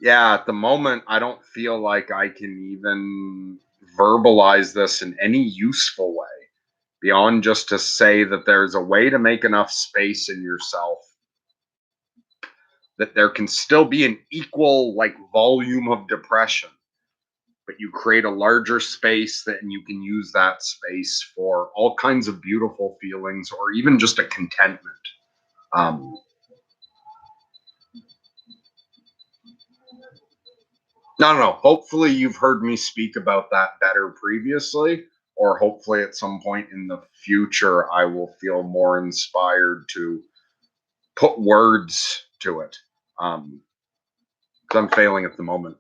yeah, at the moment, I don't feel like I can even verbalize this in any useful way beyond just to say that there's a way to make enough space in yourself that there can still be an equal, like, volume of depression, but you create a larger space that, and you can use that space for all kinds of beautiful feelings or even just a contentment. Um, no, no, no. Hopefully, you've heard me speak about that better previously, or hopefully at some point in the future, I will feel more inspired to put words to it. Um, 'Cause I'm failing at the moment.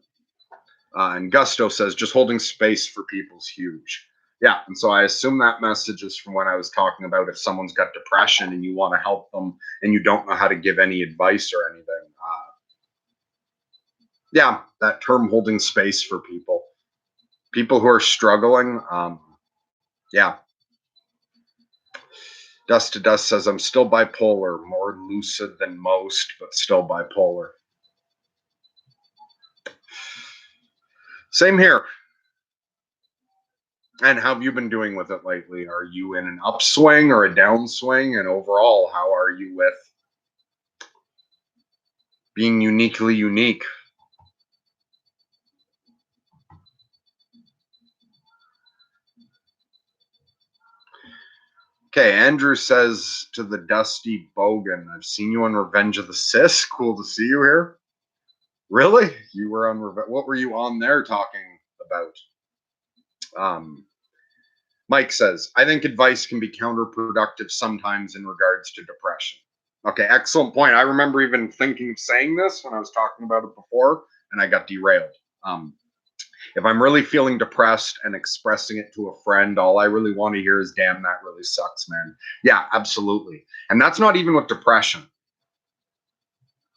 And Gusto says, just holding space for people is huge. Yeah. And so I assume that message is from when I was talking about if someone's got depression and you want to help them and you don't know how to give any advice or anything. Yeah, that term holding space for people who are struggling. Yeah. Dust to Dust says, I'm still bipolar, more lucid than most, but still bipolar. Same here. And how have you been doing with it lately? Are you in an upswing or a downswing? And overall, how are you with being uniquely unique? Okay, Andrew says to the Dusty Bogan, I've seen you on Revenge of the Sis. Cool to see you here. Really? You were on Revenge? What were you on there talking about? Um, Mike says, I think advice can be counterproductive sometimes in regards to depression. Okay, excellent point. I remember even thinking of saying this when I was talking about it before, and I got derailed. Um, if I'm really feeling depressed and expressing it to a friend, all I really want to hear is, damn, that really sucks, man. Yeah, absolutely. And that's not even with depression.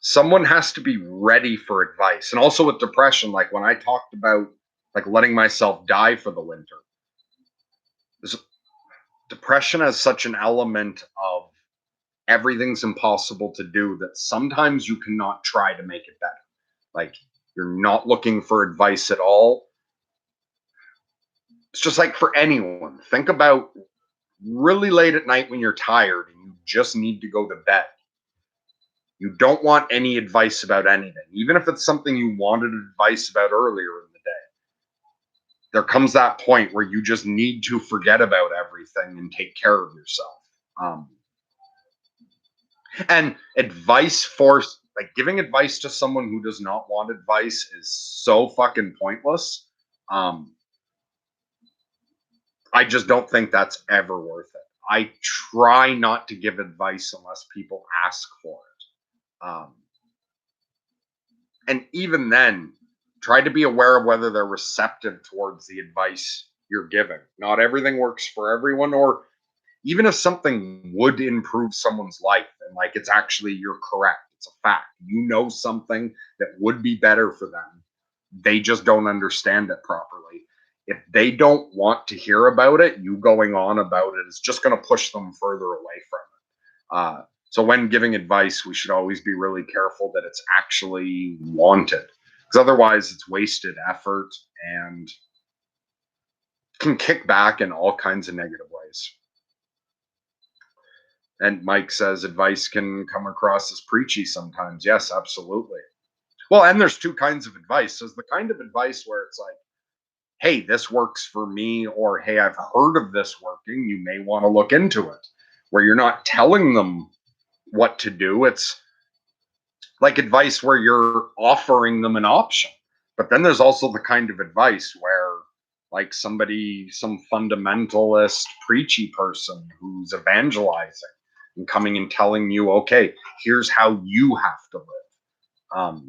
Someone has to be ready for advice. And also with depression, like when I talked about like letting myself die for the winter, depression has such an element of everything's impossible to do that sometimes you cannot try to make it better. Like you're not looking for advice at all. It's just like for anyone. Think about really late at night when you're tired and you just need to go to bed. You don't want any advice about anything, even if it's something you wanted advice about earlier in the day. There comes that point where you just need to forget about everything and take care of yourself. Um, and advice force like giving advice to someone who does not want advice is so fucking pointless. Um, I just don't think that's ever worth it. I try not to give advice unless people ask for it. And even then, try to be aware of whether they're receptive towards the advice you're giving. Not everything works for everyone, or even if something would improve someone's life and like it's actually you're correct, it's a fact. You know something that would be better for them. They just don't understand it properly. If they don't want to hear about it, you going on about it is just going to push them further away from it. So when giving advice, we should always be really careful that it's actually wanted, because otherwise it's wasted effort and can kick back in all kinds of negative ways. And Mike says advice can come across as preachy sometimes. Yes, absolutely. Well, and there's two kinds of advice. There's the kind of advice where it's like, hey, this works for me, or hey, I've heard of this working. You may want to look into it. Where you're not telling them what to do. It's like advice where you're offering them an option. But then there's also the kind of advice where, like somebody, some fundamentalist, preachy person who's evangelizing and coming and telling you, okay, here's how you have to live.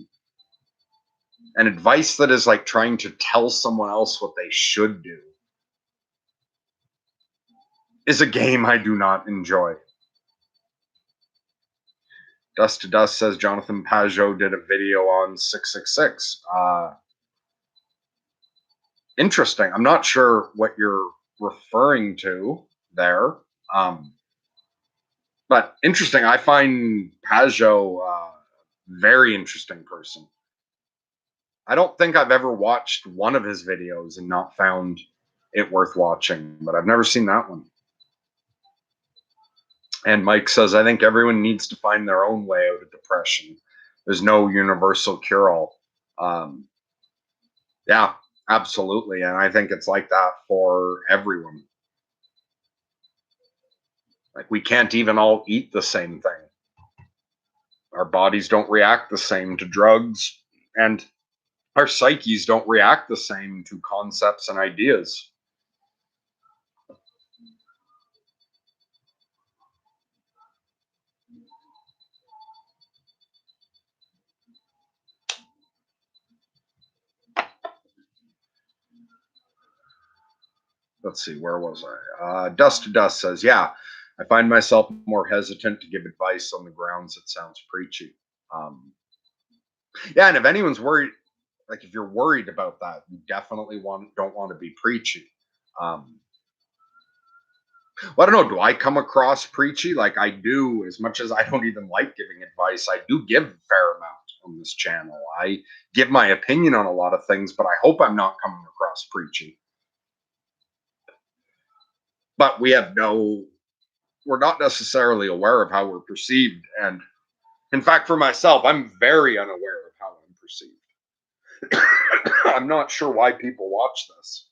And advice that is like trying to tell someone else what they should do is a game I do not enjoy. Dust to Dust says Jonathan Pajot did a video on 666. Interesting. I'm not sure what you're referring to there. But interesting. I find Pajot very interesting person. I don't think I've ever watched one of his videos and not found it worth watching, but I've never seen that one. And Mike says, I think everyone needs to find their own way out of depression. There's no universal cure all. Yeah, absolutely. And I think it's like that for everyone. Like we can't even all eat the same thing. Our bodies don't react the same to drugs, and our psyches don't react the same to concepts and ideas. Let's see, where was I? Dust to Dust says, yeah, I find myself more hesitant to give advice on the grounds it sounds preachy. Um, yeah, and if anyone's worried, like if you're worried about that, you definitely don't want to be preachy. Um, well, I don't know. Do I come across preachy? Like I do, as much as I don't even like giving advice, I do give a fair amount on this channel. I give my opinion on a lot of things, but I hope I'm not coming across preachy. But we're not necessarily aware of how we're perceived. And in fact, for myself, I'm very unaware of how I'm perceived. I'm not sure why people watch this.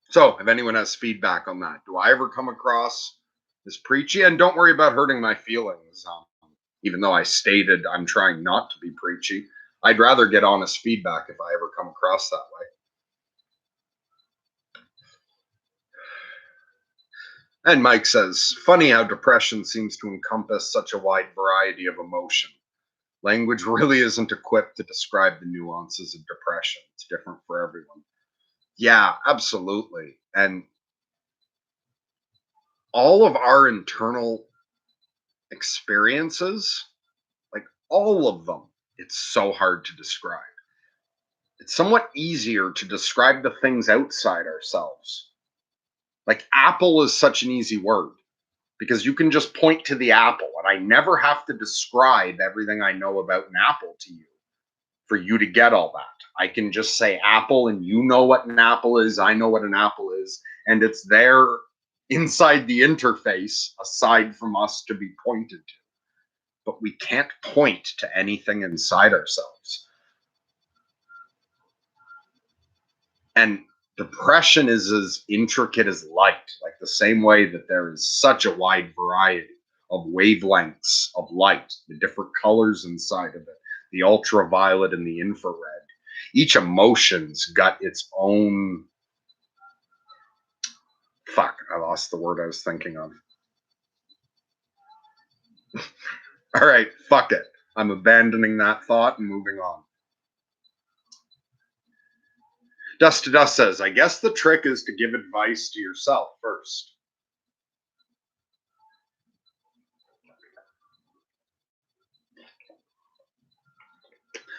So, if anyone has feedback on that, do I ever come across as preachy? And don't worry about hurting my feelings. Even though I stated I'm trying not to be preachy, I'd rather get honest feedback if I ever come across that way. And Mike says, funny how depression seems to encompass such a wide variety of emotion. Language really isn't equipped to describe the nuances of depression. It's different for everyone. Yeah, absolutely. And all of our internal experiences, like all of them, it's so hard to describe. It's somewhat easier to describe the things outside ourselves. Like apple is such an easy word because you can just point to the apple, and I never have to describe everything I know about an apple to you for you to get all that. I can just say apple, and you know what an apple is. I know what an apple is, and it's there inside the interface aside from us to be pointed to. But we can't point to anything inside ourselves. And depression is as intricate as light, like the same way that there is such a wide variety of wavelengths of light, the different colors inside of it, the ultraviolet and the infrared. Each emotion's got its own. Fuck, I lost the word I was thinking of. All right, fuck it. I'm abandoning that thought and moving on. Dust to Dust says, I guess the trick is to give advice to yourself first.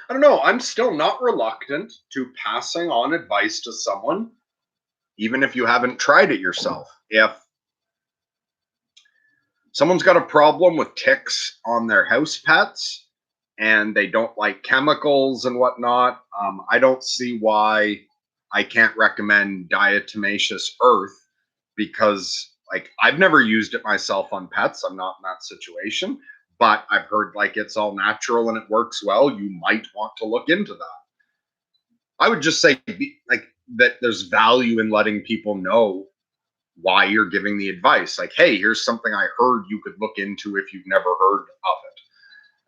I don't know. I'm still not reluctant to passing on advice to someone, even if you haven't tried it yourself. If someone's got a problem with ticks on their house pets and they don't like chemicals and whatnot, I don't see why I can't recommend diatomaceous earth because, like, I've never used it myself on pets. I'm not in that situation, but I've heard like it's all natural and it works well. You might want to look into that. I would just say like that there's value in letting people know why you're giving the advice. Like, hey, here's something I heard you could look into if you've never heard of it.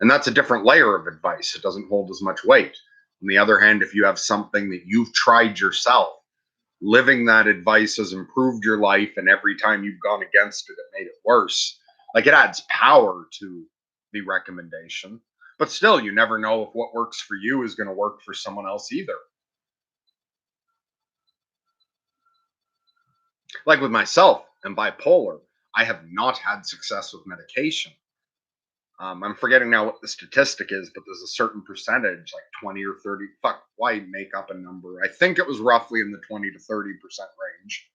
And that's a different layer of advice. It doesn't hold as much weight. On the other hand, if you have something that you've tried yourself, living that advice has improved your life, and every time you've gone against it, it made it worse. Like, it adds power to the recommendation. But still, you never know if what works for you is going to work for someone else either. Like with myself and bipolar, I have not had success with medication. I'm forgetting now what the statistic is, but there's a certain percentage, like 20 or 30. Fuck, why make up a number? I think it was roughly in the 20 to 30% range.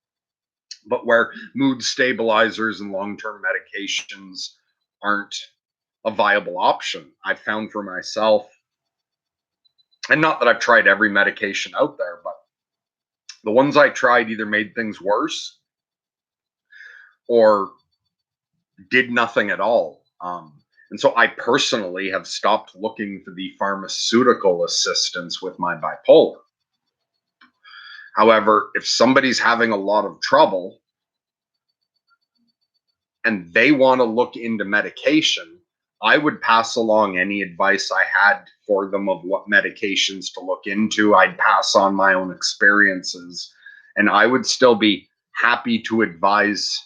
But where mood stabilizers and long term medications aren't a viable option. I've found for myself, and not that I've tried every medication out there, but the ones I tried either made things worse or did nothing at all. And so I personally have stopped looking for the pharmaceutical assistance with my bipolar. However, if somebody's having a lot of trouble and they want to look into medication, I would pass along any advice I had for them of what medications to look into. I'd pass on my own experiences, and I would still be happy to advise.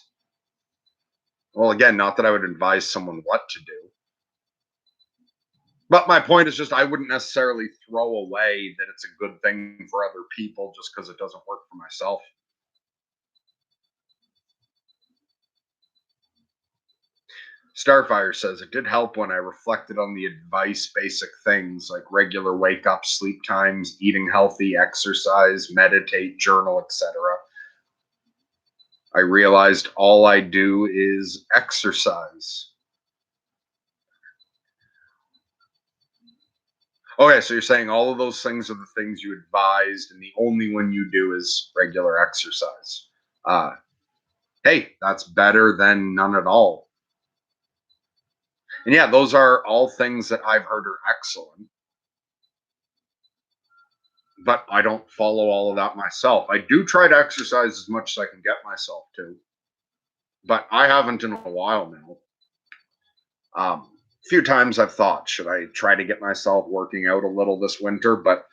Well, again, not that I would advise someone what to do. But my point is just I wouldn't necessarily throw away that it's a good thing for other people just because it doesn't work for myself. Starfire says it did help when I reflected on the advice, basic things like regular wake up, sleep times, eating healthy, exercise, meditate, journal, etc. I realized all I do is exercise. Okay, so you're saying all of those things are the things you advised, and the only one you do is regular exercise. Hey, that's better than none at all. And yeah, those are all things that I've heard are excellent, but I don't follow all of that myself. I do try to exercise as much as I can get myself to, but I haven't in a while now. A few times I've thought, should I try to get myself working out a little this winter? But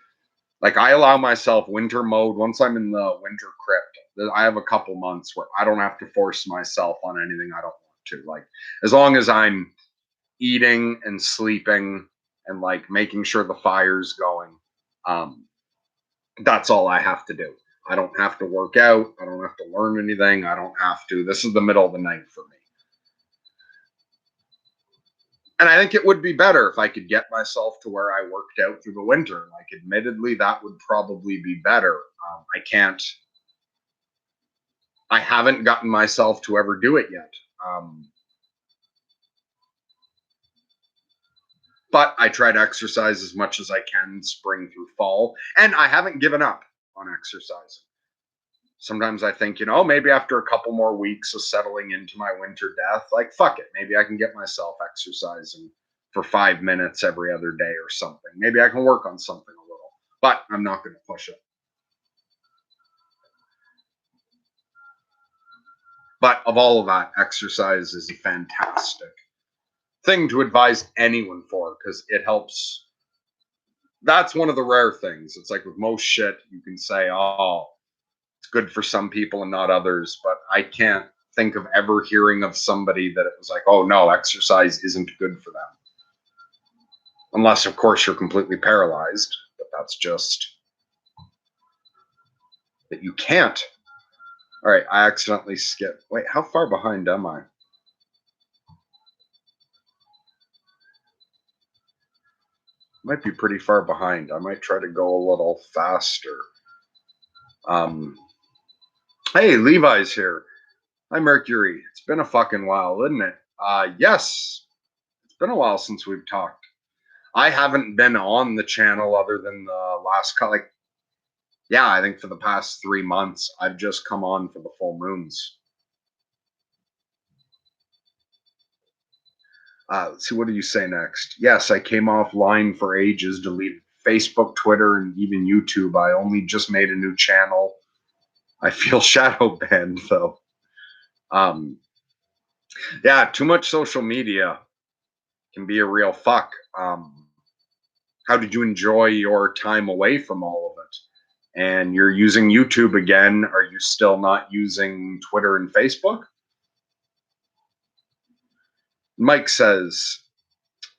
like, I allow myself winter mode once I'm in the winter crypt. I have a couple months where I don't have to force myself on anything I don't want to. Like, as long as I'm eating and sleeping and like making sure the fire's going, um, that's all I have to do. I don't have to work out. I don't have to learn anything. I don't have to. This is the middle of the night for me. And I think it would be better if I could get myself to where I worked out through the winter. Like, admittedly, that would probably be better. I can't, I haven't gotten myself to ever do it yet. But I try to exercise as much as I can spring through fall. And I haven't given up on exercising. Sometimes I think, maybe after a couple more weeks of settling into my winter death, like, fuck it. Maybe I can get myself exercising for 5 minutes every other day or something. Maybe I can work on something a little, but I'm not going to push it. But of all of that, exercise is a fantastic thing to advise anyone for because it helps. That's one of the rare things. It's like with most shit, you can say, oh, it's good for some people and not others. But I can't think of ever hearing of somebody that it was like, oh, no, exercise isn't good for them. Unless, of course, you're completely paralyzed. But that's just that you can't. All right, I accidentally skipped. Wait, how far behind am I? Might be pretty far behind. I might try to go a little faster. Hey, Levi's here. Hi, Mercury. It's been a fucking while, isn't it? Yes, it's been a while since we've talked. I haven't been on the channel other than the last, yeah, I think for the past 3 months, I've just come on for the full moons. Let's see, what do you say next? Yes, I came offline for ages, deleted Facebook, Twitter, and even YouTube. I only just made a new channel. I feel shadow banned, though. Yeah, too much social media can be a real fuck. How did you enjoy your time away from all of it? And you're using YouTube again. Are you still not using Twitter and Facebook? Mike says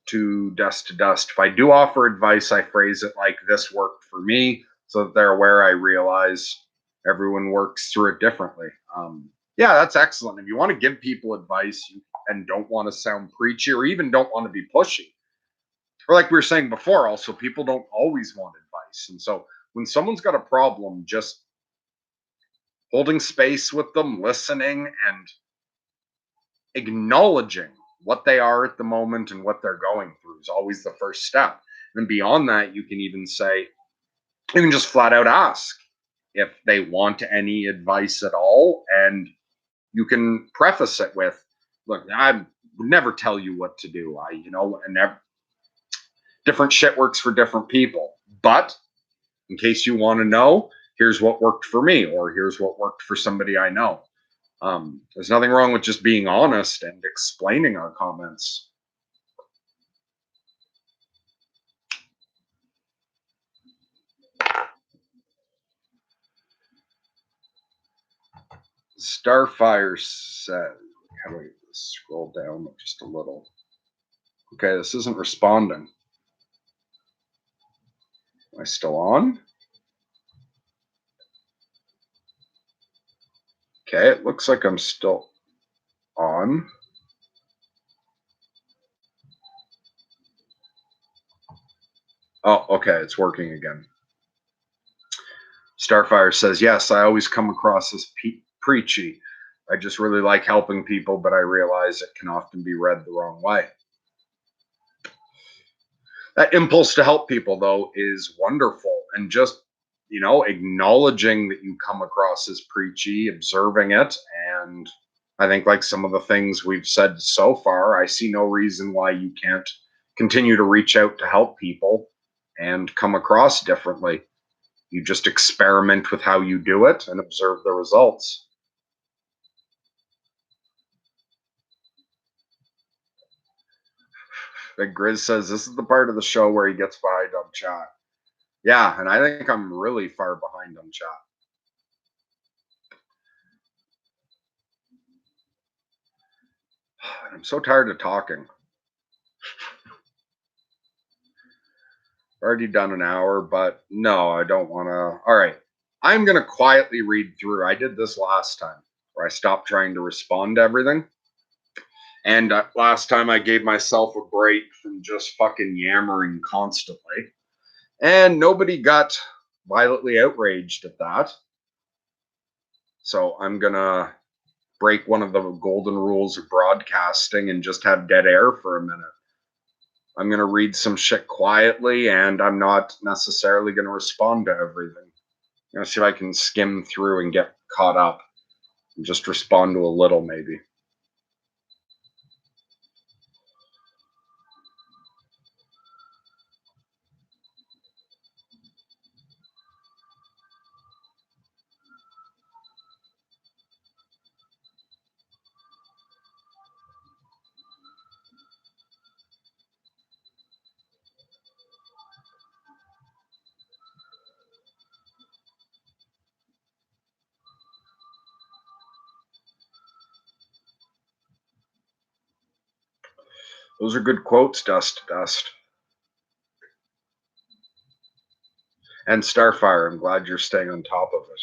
to Dust, if I do offer advice, I phrase it like this worked for me so that they're aware I realize everyone works through it differently. Yeah, that's excellent. If you want to give people advice and don't want to sound preachy or even don't want to be pushy, or like we were saying before, also, people don't always want advice. And so when someone's got a problem, just holding space with them, listening, and acknowledging what they are at the moment and what they're going through is always the first step. And beyond that, you can even say, you can just flat out ask if they want any advice at all. And you can preface it with, look, I would never tell you what to do. And different shit works for different people. But in case you want to know, here's what worked for me, or here's what worked for somebody I know. There's nothing wrong with just being honest and explaining our comments. Starfire said, how do I scroll down just a little? Okay, this isn't responding. Am I still on? Okay, it looks like I'm still on. Oh, okay, it's working again. Starfire says, yes, I always come across as preachy. I just really like helping people, but I realize it can often be read the wrong way. That impulse to help people, though, is wonderful. And just, acknowledging that you come across as preachy, observing it. And I think, like some of the things we've said so far, I see no reason why you can't continue to reach out to help people and come across differently. You just experiment with how you do it and observe the results. Big Grizz says this is the part of the show where he gets behind on chat. Yeah, and I think I'm really far behind on chat. I'm so tired of talking. Already done an hour, but no, I don't want to. All right. I'm going to quietly read through. I did this last time where I stopped trying to respond to everything. And last time I gave myself a break from just fucking yammering constantly. And nobody got violently outraged at that. So I'm going to break one of the golden rules of broadcasting and just have dead air for a minute. I'm going to read some shit quietly, and I'm not necessarily going to respond to everything. I'm going to see if I can skim through and get caught up and just respond to a little, maybe. Those are good quotes, Dust to Dust. And Starfire, I'm glad you're staying on top of it.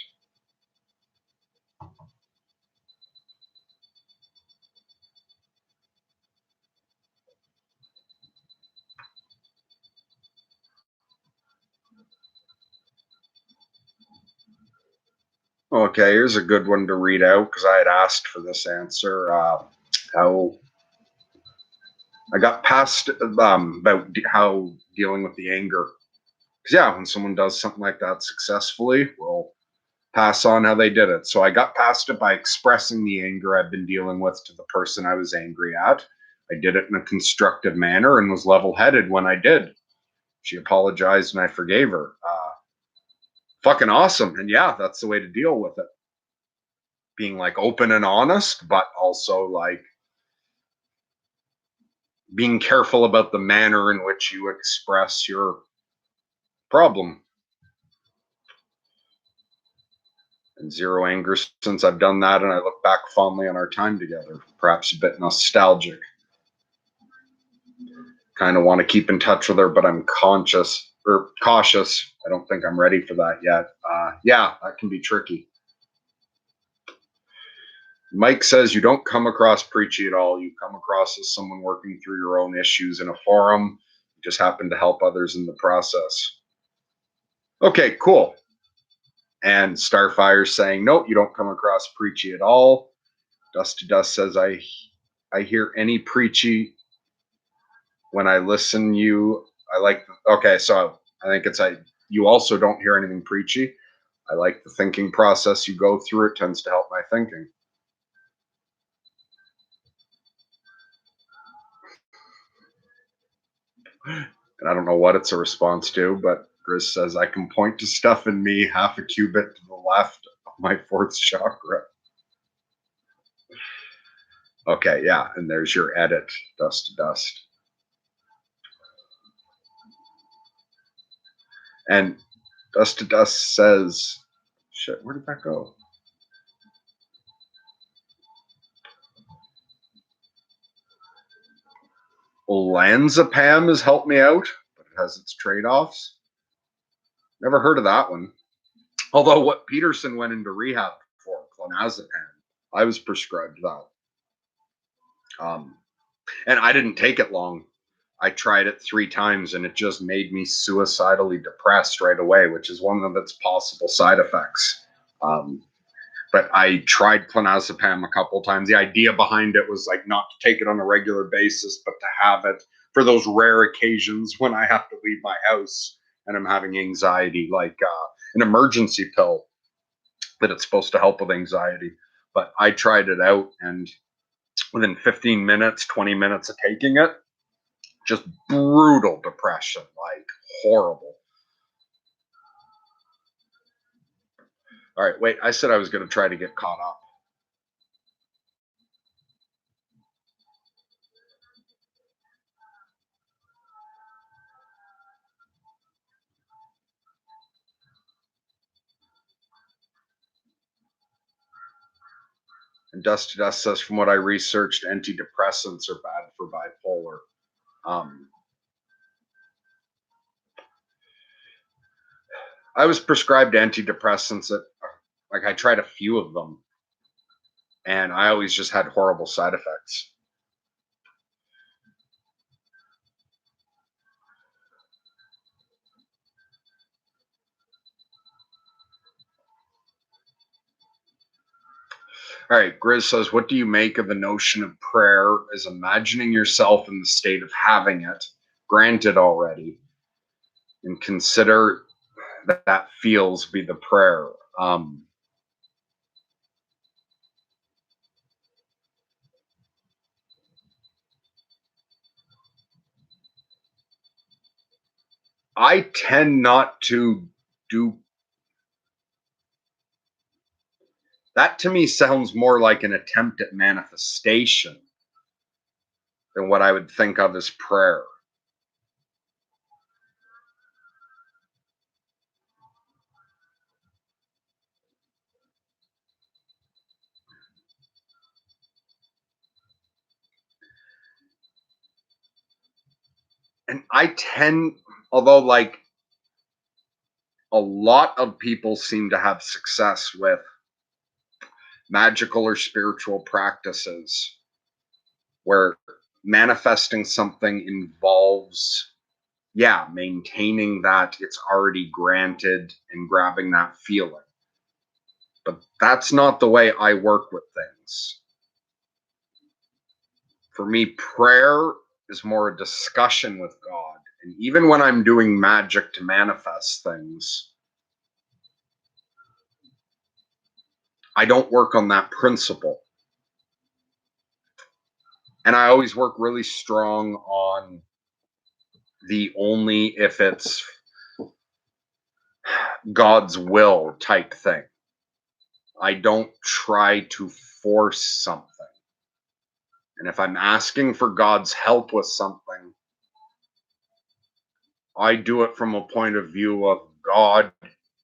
Okay, here's a good one to read out because I had asked for this answer. How I got past about how dealing with the anger. Because, yeah, when someone does something like that successfully, we'll pass on how they did it. So I got past it by expressing the anger I've been dealing with to the person I was angry at. I did it in a constructive manner and was level headed when I did. She apologized and I forgave her. Fucking awesome. And yeah, that's the way to deal with it. Being like open and honest, but also like being careful about the manner in which you express your problem. And zero anger since I've done that, and I look back fondly on our time together, perhaps a bit nostalgic. Kind of want to keep in touch with her, but I'm conscious or cautious. I don't think I'm ready for that yet. Yeah, that can be tricky. Mike says you don't come across preachy at all. You come across as someone working through your own issues in a forum. You just happen to help others in the process. Okay, cool. And Starfire saying, nope, you don't come across preachy at all. Dust to Dust says, I hear any preachy when I listen. I like. Okay, so I think it's you also don't hear anything preachy. I like the thinking process you go through. It tends to help my thinking. And I don't know what it's a response to, but Chris says, I can point to stuff in me half a cubit to the left of my fourth chakra. Okay, yeah, and there's your edit, Dust to Dust. And Dust to Dust says, shit, where did that go? Olanzapam has helped me out, but it has its trade-offs. Never heard of that one. Although what Peterson went into rehab for, clonazepam, I was prescribed that. And I didn't take it long. I tried it 3 times and it just made me suicidally depressed right away, which is one of its possible side effects. But I tried clonazepam a couple times. The idea behind it was like not to take it on a regular basis, but to have it for those rare occasions when I have to leave my house and I'm having anxiety, like an emergency pill that it's supposed to help with anxiety. But I tried it out, and within 15 minutes, 20 minutes of taking it, just brutal depression, like horrible. All right, wait, I said I was going to try to get caught up. And Dust to Dust says, from what I researched, antidepressants are bad for bipolar. I was prescribed antidepressants that, like, I tried a few of them, and I always just had horrible side effects. All right, Grizz says, what do you make of the notion of prayer as imagining yourself in the state of having it granted already, and consider that feels be the prayer? I tend not to do that. To me, sounds more like an attempt at manifestation than what I would think of as prayer. And although like a lot of people seem to have success with magical or spiritual practices where manifesting something involves, yeah, maintaining that it's already granted and grabbing that feeling. But that's not the way I work with things. For me, prayer is more a discussion with God. And even when I'm doing magic to manifest things, I don't work on that principle. And I always work really strong on the only if it's God's will type thing. I don't try to force something. And if I'm asking for God's help with something, I do it from a point of view of God,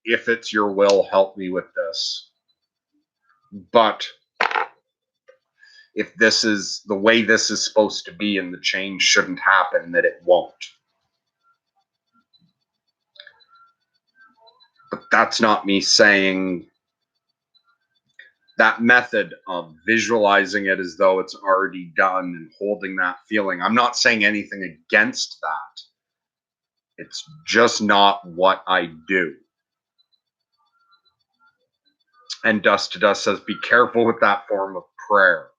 if it's your will, help me with this. But if this is the way this is supposed to be and the change shouldn't happen, that it won't. But that's not me saying that method of visualizing it as though it's already done and holding that feeling. I'm not saying anything against that. It's just not what I do. And Dust to Dust says, be careful with that form of prayer.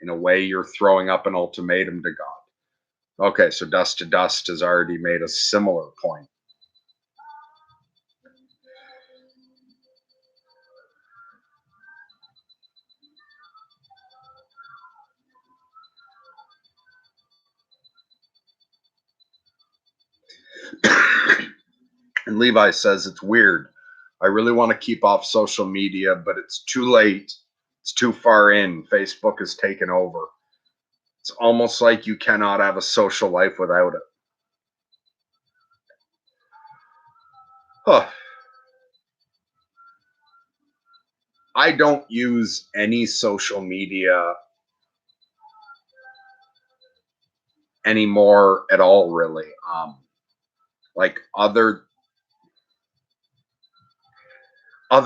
In a way, you're throwing up an ultimatum to God. Okay, so Dust to Dust has already made a similar point. And Levi says, it's weird. I really want to keep off social media, but it's too late. It's too far in. Facebook has taken over. It's almost like you cannot have a social life without it. Huh. I don't use any social media anymore at all, really. Like other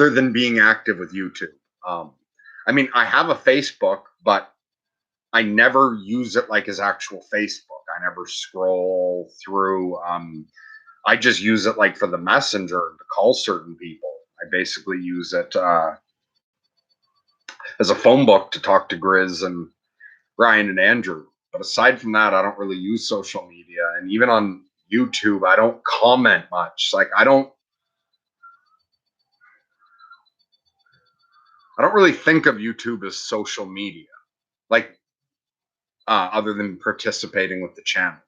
than being active with YouTube. I mean, I have a Facebook, but I never use it like as actual Facebook. I never scroll through. I just use it like for the messenger to call certain people. I basically use it as a phone book to talk to Grizz and Ryan and Andrew. But aside from that, I don't really use social media. And even on YouTube, I don't comment much. Like I don't really think of YouTube as social media. Like other than participating with the channel.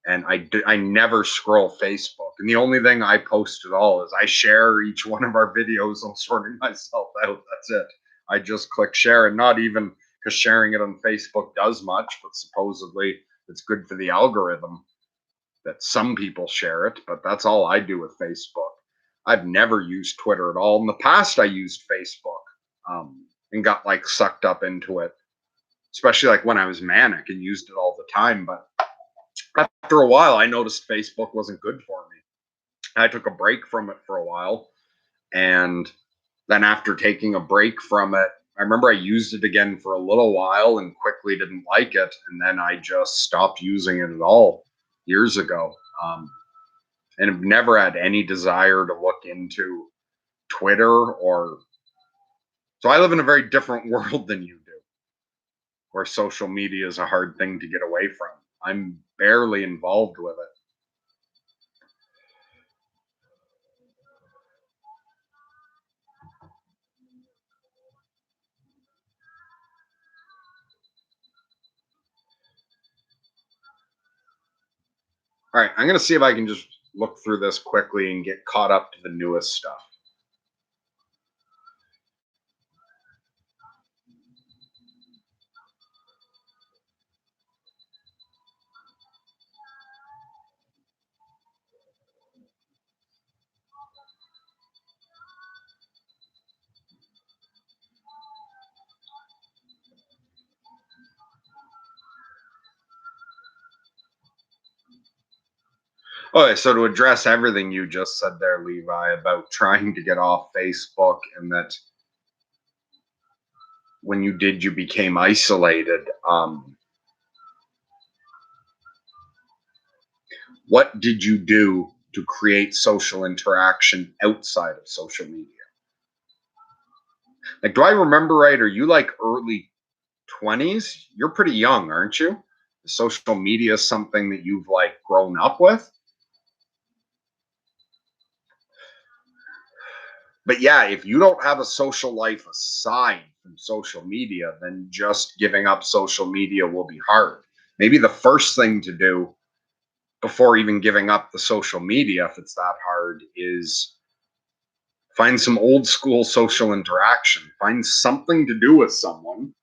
And I never scroll Facebook. And the only thing I post at all is I share each one of our videos on sorting myself out. That's it. I just click share, and not even because sharing it on Facebook does much, but supposedly it's good for the algorithm that some people share it. But that's all I do with Facebook. I've never used Twitter at all. In the past, I used Facebook and got like sucked up into it, especially like when I was manic and used it all the time. But after a while, I noticed Facebook wasn't good for me. I took a break from it for a while. And then after taking a break from it, I remember I used it again for a little while and quickly didn't like it. And then I just stopped using it at all years ago. And have never had any desire to look into Twitter or. So I live in a very different world than you do, where social media is a hard thing to get away from. I'm barely involved with it. All right, I'm going to see if I can just look through this quickly and get caught up to the newest stuff. Okay, so to address everything you just said there, Levi, about trying to get off Facebook and that when you did, you became isolated. What did you do to create social interaction outside of social media? Like, do I remember right? Are you like early 20s? You're pretty young, aren't you? Social media is something that you've like grown up with. But yeah, if you don't have a social life aside from social media, then just giving up social media will be hard. Maybe the first thing to do before even giving up the social media, if it's that hard, is find some old school social interaction. Find something to do with someone.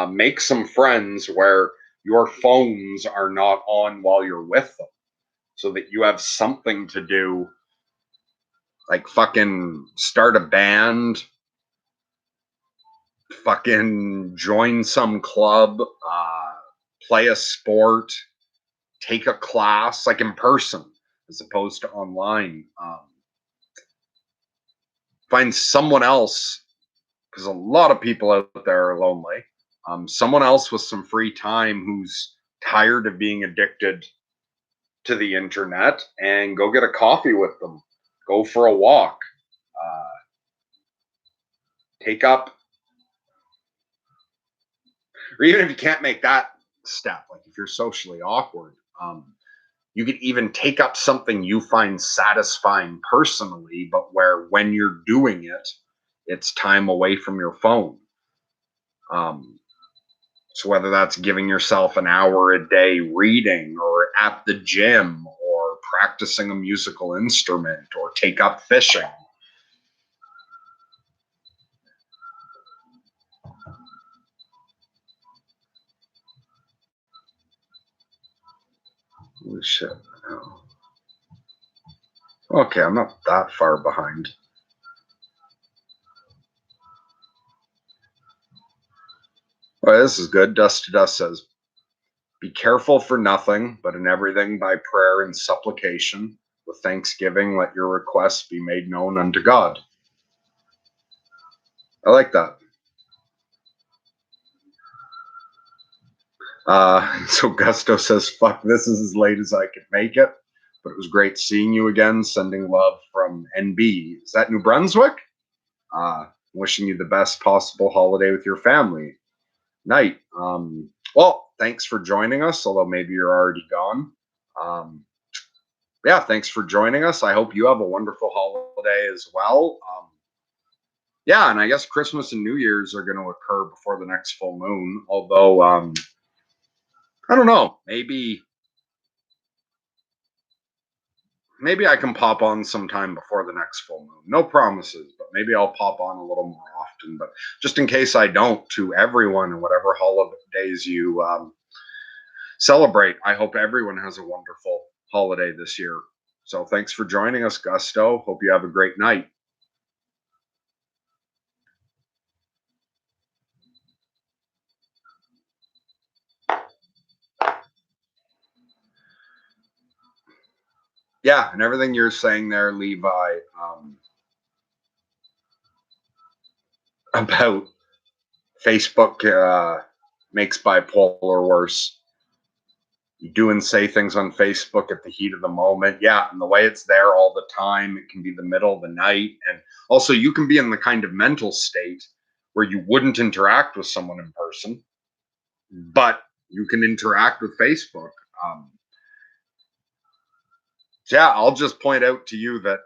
Make some friends where your phones are not on while you're with them so that you have something to do, like fucking start a band, fucking join some club, play a sport, take a class, like in person as opposed to online. Find someone else because a lot of people out there are lonely. Someone else with some free time who's tired of being addicted to the internet and go get a coffee with them. Go for a walk. Uh, take up, or even if you can't make that step, like if you're socially awkward, you could even take up something you find satisfying personally, but where when you're doing it, it's time away from your phone. Um, so whether that's giving yourself an hour a day reading or at the gym or practicing a musical instrument or take up fishing. Holy shit. Oh. Okay, I'm not that far behind. Well, this is good. Dust to Dust says, be careful for nothing, but in everything by prayer and supplication. With thanksgiving, let your requests be made known unto God. I like that. So Gusto says, fuck, this is as late as I could make it. But it was great seeing you again. Sending love from NB. Is that New Brunswick? Wishing you the best possible holiday with your family. Night. Well, thanks for joining us, although maybe you're already gone. Um, yeah, thanks for joining us. I hope you have a wonderful holiday as well. Yeah, and I guess Christmas and New Year's are going to occur before the next full moon. Although, I don't know, maybe I can pop on sometime before the next full moon. No promises, but maybe I'll pop on a little more often. But just in case I don't, to everyone and whatever holidays you celebrate, I hope everyone has a wonderful holiday this year. So thanks for joining us, Gusto. Hope you have a great night. Yeah, and everything you're saying there, Levi, about Facebook makes bipolar worse. You do and say things on Facebook at the heat of the moment. Yeah, and the way it's there all the time, it can be the middle of the night. And also, you can be in the kind of mental state where you wouldn't interact with someone in person, but you can interact with Facebook. Um, so yeah, I'll just point out to you that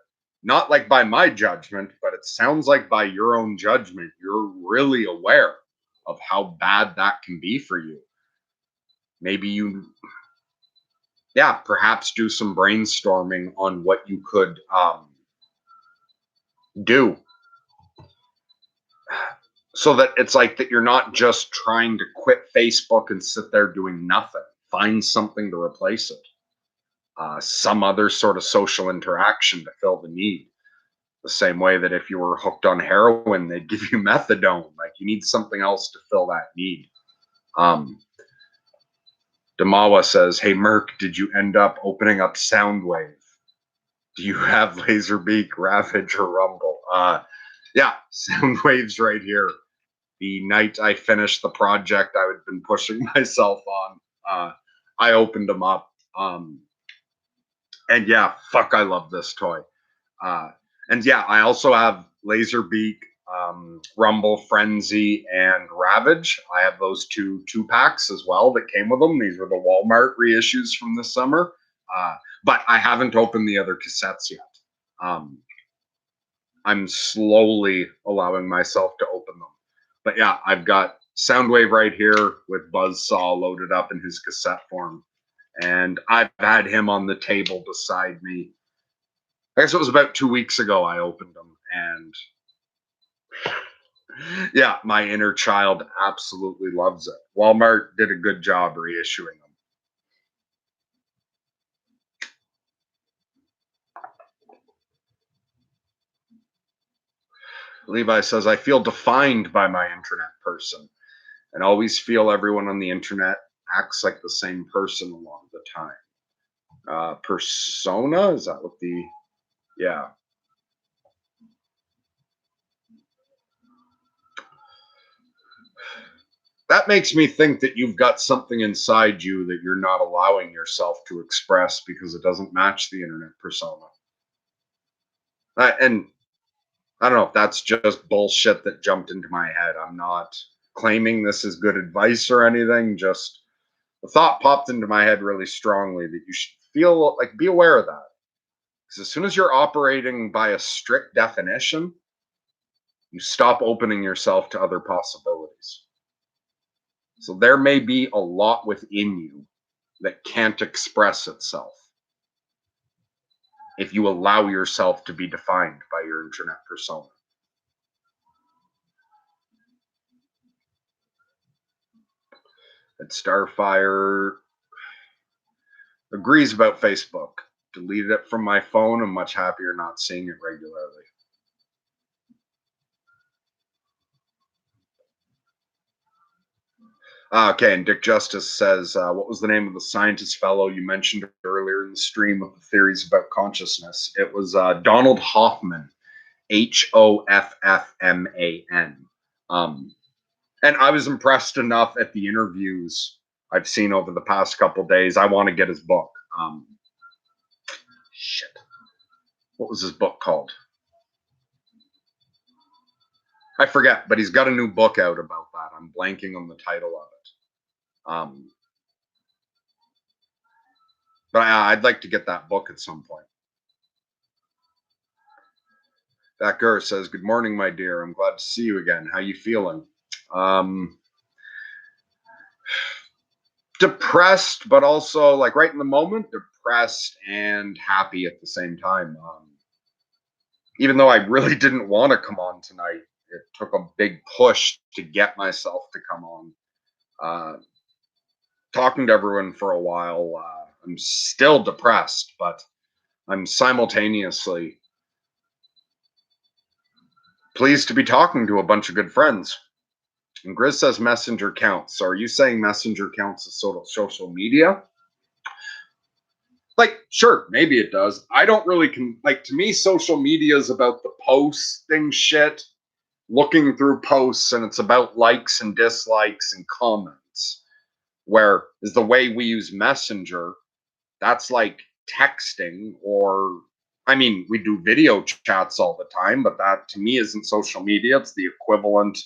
not like by my judgment, but it sounds like by your own judgment, you're really aware of how bad that can be for you. Maybe you, yeah, perhaps do some brainstorming on what you could do so that it's like that you're not just trying to quit Facebook and sit there doing nothing. Find something to replace it, some other sort of social interaction to fill the need. The same way that if you were hooked on heroin, they'd give you methadone. Like you need something else to fill that need. Um, Damawa says, "Hey Merc, did you end up opening up Soundwave?" Do you have Laserbeak, Ravage, or Rumble? Yeah, sound waves right here. The night I finished the project I had been pushing myself on, I opened them up. And yeah, fuck, I love this toy. Uh, and yeah, I also have Laserbeak, Rumble, Frenzy, and Ravage. I have those two packs as well that came with them. These were the Walmart reissues from this summer. Uh, but I haven't opened the other cassettes yet. Um, I'm slowly allowing myself to open them. But yeah, I've got Soundwave right here with Buzzsaw loaded up in his cassette form. And I've had him on the table beside me. I guess it was about 2 weeks ago I opened them. And yeah, my inner child absolutely loves it. Walmart did a good job reissuing them. Levi says, I feel defined by my internet person and always feel everyone on the internet acts like the same person a lot of the time. Persona? Is that what the. Yeah. That makes me think that you've got something inside you that you're not allowing yourself to express because it doesn't match the internet persona. And I don't know if that's just bullshit that jumped into my head. I'm not claiming this is good advice or anything. Just the thought popped into my head really strongly that you should feel like be aware of that. Because as soon as you're operating by a strict definition, you stop opening yourself to other possibilities. So there may be a lot within you that can't express itself if you allow yourself to be defined by your internet persona. And Starfire agrees about Facebook. Deleted it from my phone. I'm much happier not seeing it regularly. Okay, and Dick Justice says, what was the name of the scientist fellow you mentioned earlier in the stream with the theories about consciousness? It was Donald Hoffman, Hoffman. And I was impressed enough at the interviews I've seen over the past couple days. I want to get his book. Shit. What was his book called? I forget, but he's got a new book out about that. I'm blanking on the title of it. But I'd like to get that book at some point. That girl says, "Good morning, my dear. I'm glad to see you again. How you feeling?" Depressed, but also like right in the moment, depressed and happy at the same time. Even though I really didn't want to come on tonight, it took a big push to get myself to come on. Uh, Talking to everyone for a while, I'm still depressed, but I'm simultaneously pleased to be talking to a bunch of good friends. And Grizz says Messenger counts. So are you saying Messenger counts as social media? Like, sure, maybe it does. I don't really like, to me, social media is about the posting shit, looking through posts, and it's about likes and dislikes and comments. Where is the way we use Messenger? That's like texting, or I mean, we do video chats all the time, but that to me isn't social media. It's the equivalent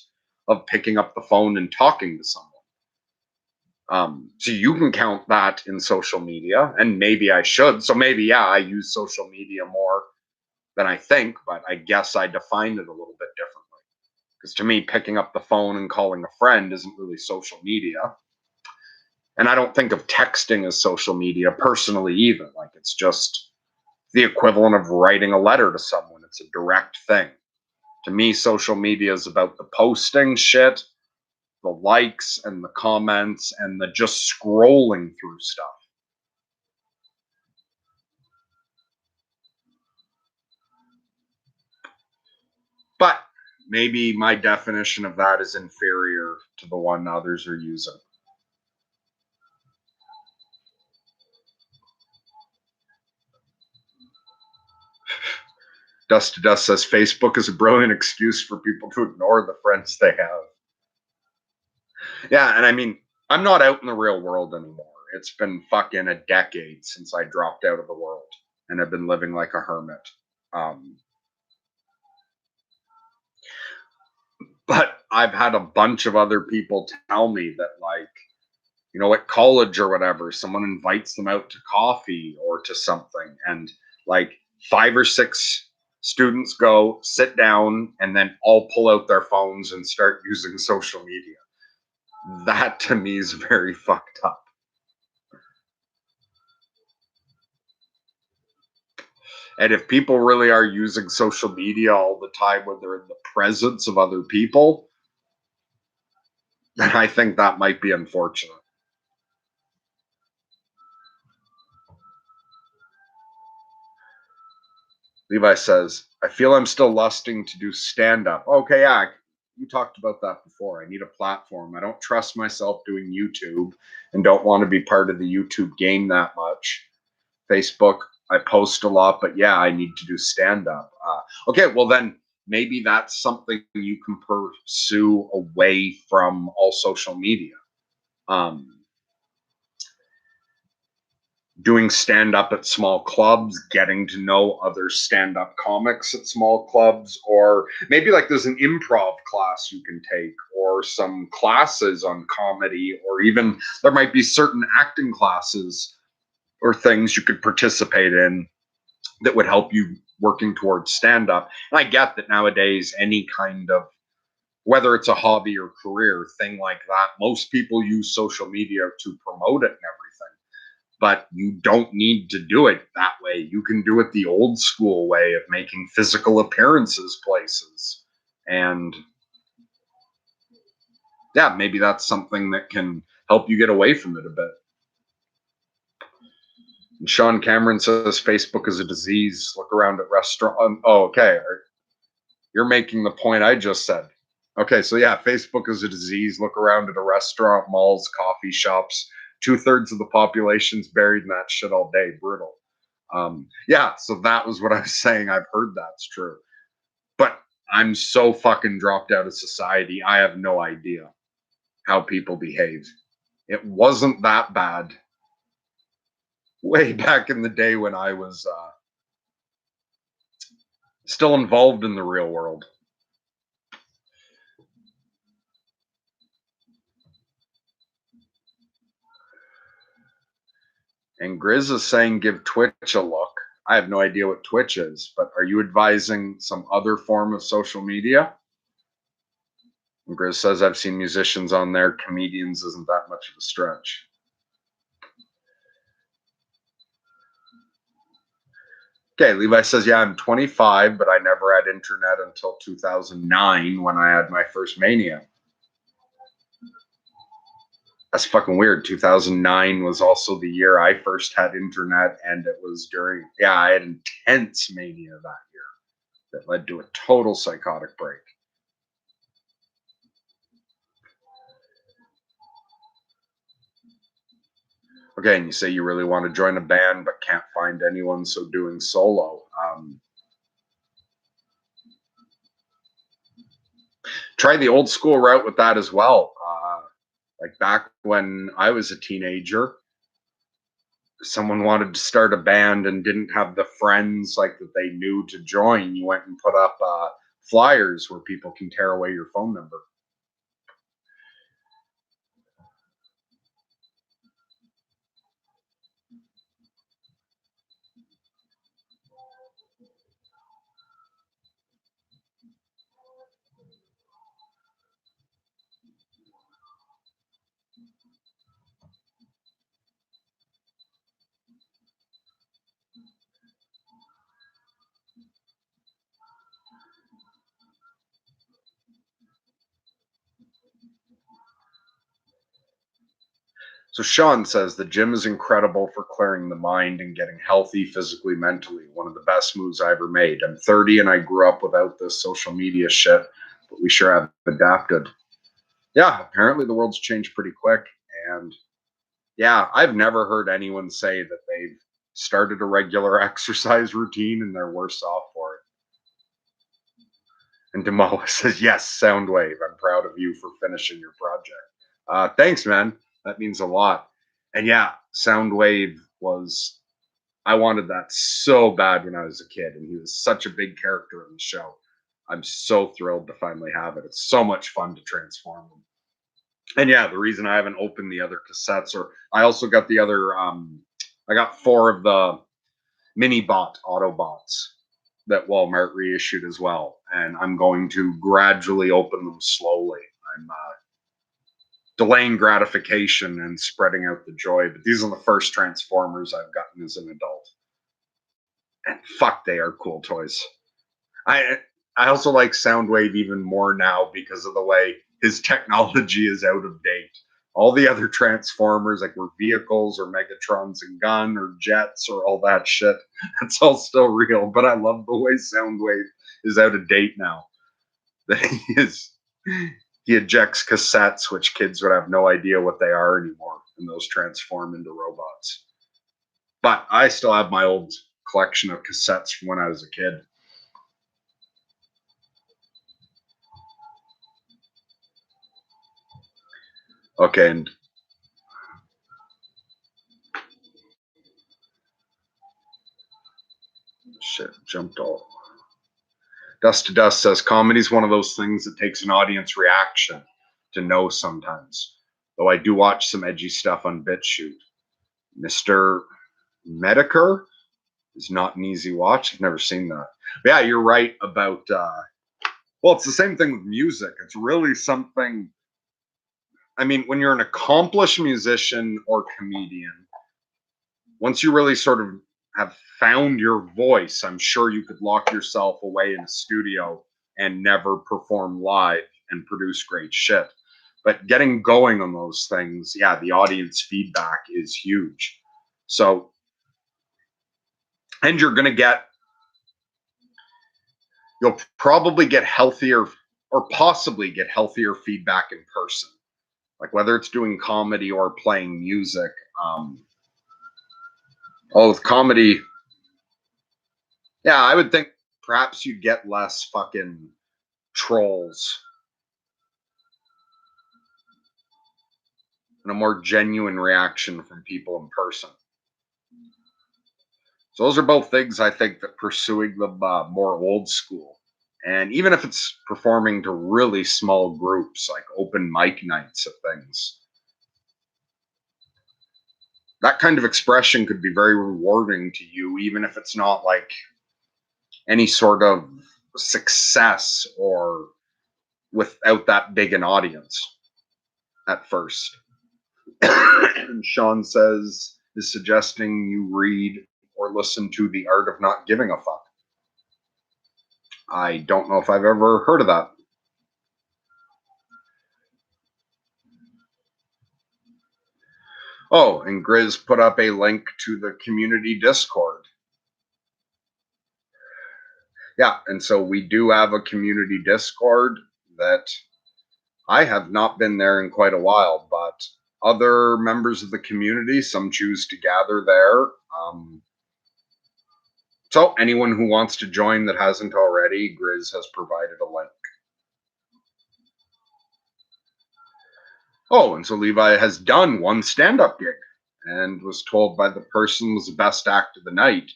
of picking up the phone and talking to someone. So you can count that in social media, and maybe I should. So maybe, yeah, I use social media more than I think, but I guess I define it a little bit differently. Because to me, picking up the phone and calling a friend isn't really social media. And I don't think of texting as social media personally either. Like, it's just the equivalent of writing a letter to someone. It's a direct thing. To me, social media is about the posting shit, the likes and the comments, and the just scrolling through stuff. But maybe my definition of that is inferior to the one others are using. Dust to Dust says Facebook is a brilliant excuse for people to ignore the friends they have. Yeah, and I mean, I'm not out in the real world anymore. It's been fucking a decade since I dropped out of the world, and I've been living like a hermit. Um, but I've had a bunch of other people tell me that, like, at college or whatever, someone invites them out to coffee or to something, and like five or six students go sit down and then all pull out their phones and start using social media. That to me is very fucked up. And if people really are using social media all the time when they're in the presence of other people, then I think that might be unfortunate. Levi says, I feel I'm still lusting to do stand up. Okay, yeah, you talked about that before. I need a platform. I don't trust myself doing YouTube and don't want to be part of the YouTube game that much. Facebook, I post a lot, but yeah, I need to do stand up. Okay, well, then maybe that's something you can pursue away from all social media. Um, Doing stand up at small clubs, getting to know other stand up comics at small clubs, or maybe like there's an improv class you can take, or some classes on comedy, or even there might be certain acting classes or things you could participate in that would help you working towards stand up. And I get that nowadays, any kind of whether it's a hobby or career thing like that, most people use social media to promote it and everything, but you don't need to do it that way. You can do it the old school way of making physical appearances places. And yeah, maybe that's something that can help you get away from it a bit. And Sean Cameron says Facebook is a disease. Look around at restaurants. Oh, okay. You're making the point I just said. Okay, so yeah, Facebook is a disease. Look around at a restaurant, malls, coffee shops. 2/3 of the population's buried in that shit all day. Brutal. Yeah, so that was what I was saying. I've heard that's true. But I'm so fucking dropped out of society. I have no idea how people behave. It wasn't that bad way back in the day when I was still involved in the real world. And Grizz is saying give Twitch a look. I have no idea what Twitch is, but are you advising some other form of social media? And Grizz says I've seen musicians on there. Comedians isn't that much of a stretch. Okay, Levi says, yeah, I'm 25, but I never had internet until 2009 when I had my first Mania. That's fucking weird. 2009 was also the year I first had internet, and it was during, yeah, I had intense mania that year that led to a total psychotic break. Okay, and you say you really want to join a band but can't find anyone, so doing solo. Try the old school route with that as well. Like back when I was a teenager, someone wanted to start a band and didn't have the friends like that they knew to join, you went and put up flyers where people can tear away your phone number. So Sean says the gym is incredible for clearing the mind and getting healthy physically, mentally. One of the best moves I ever made. I'm 30 and I grew up without this social media shit, but we sure have adapted. Yeah, apparently the world's changed pretty quick. And yeah, I've never heard anyone say that they've started a regular exercise routine and they're worse off for it. And Demoa says, yes, Soundwave. I'm proud of you for finishing your project. Thanks, man. That means a lot. And yeah, Soundwave was, I wanted that so bad when I was a kid. And he was such a big character in the show. I'm so thrilled to finally have it. It's so much fun to transform him. And yeah, the reason I haven't opened the other cassettes, or I also got the other, I got 4 of the mini bot Autobots that Walmart reissued as well, and I'm going to gradually open them slowly. I'm delaying gratification and spreading out the joy, but these are the first Transformers I've gotten as an adult, and fuck, they are cool toys. I I also like Soundwave even more now because of the way his technology is out of date. All the other Transformers, like were vehicles or Megatrons and gun or jets or all that shit, it's all still real. But I love the way Soundwave is out of date now. That he ejects cassettes, which kids would have no idea what they are anymore, and those transform into robots. But I still have my old collection of cassettes from when I was a kid. Okay, and shit, jumped all. Dust to Dust says comedy's one of those things that takes an audience reaction to know sometimes. Though I do watch some edgy stuff on BitChute. Mr. Medicare is not an easy watch. I've never seen that. But yeah, you're right about well, it's the same thing with music. It's really something. I mean, when you're an accomplished musician or comedian, once you really sort of have found your voice, I'm sure you could lock yourself away in a studio and never perform live and produce great shit. But getting going on those things, yeah, the audience feedback is huge. So, and you'll probably get healthier or possibly get healthier feedback in person. Like whether it's doing comedy or playing music. With comedy, yeah, I would think perhaps you'd get less fucking trolls and a more genuine reaction from people in person. So those are both things I think that pursuing them more old school. And even if it's performing to really small groups, like open mic nights of things, that kind of expression could be very rewarding to you, even if it's not like any sort of success or without that big an audience at first. And Sean says, is suggesting you read or listen to The Art of Not Giving a Fuck. I don't know if I've ever heard of that. Oh, and Grizz put up a link to the community Discord. Yeah, and so we do have a community Discord that I have not been there in quite a while, but other members of the community, some choose to gather there. So anyone who wants to join that hasn't already, Grizz has provided a link. Oh, and so Levi has done one stand-up gig and was told by the person was the best act of the night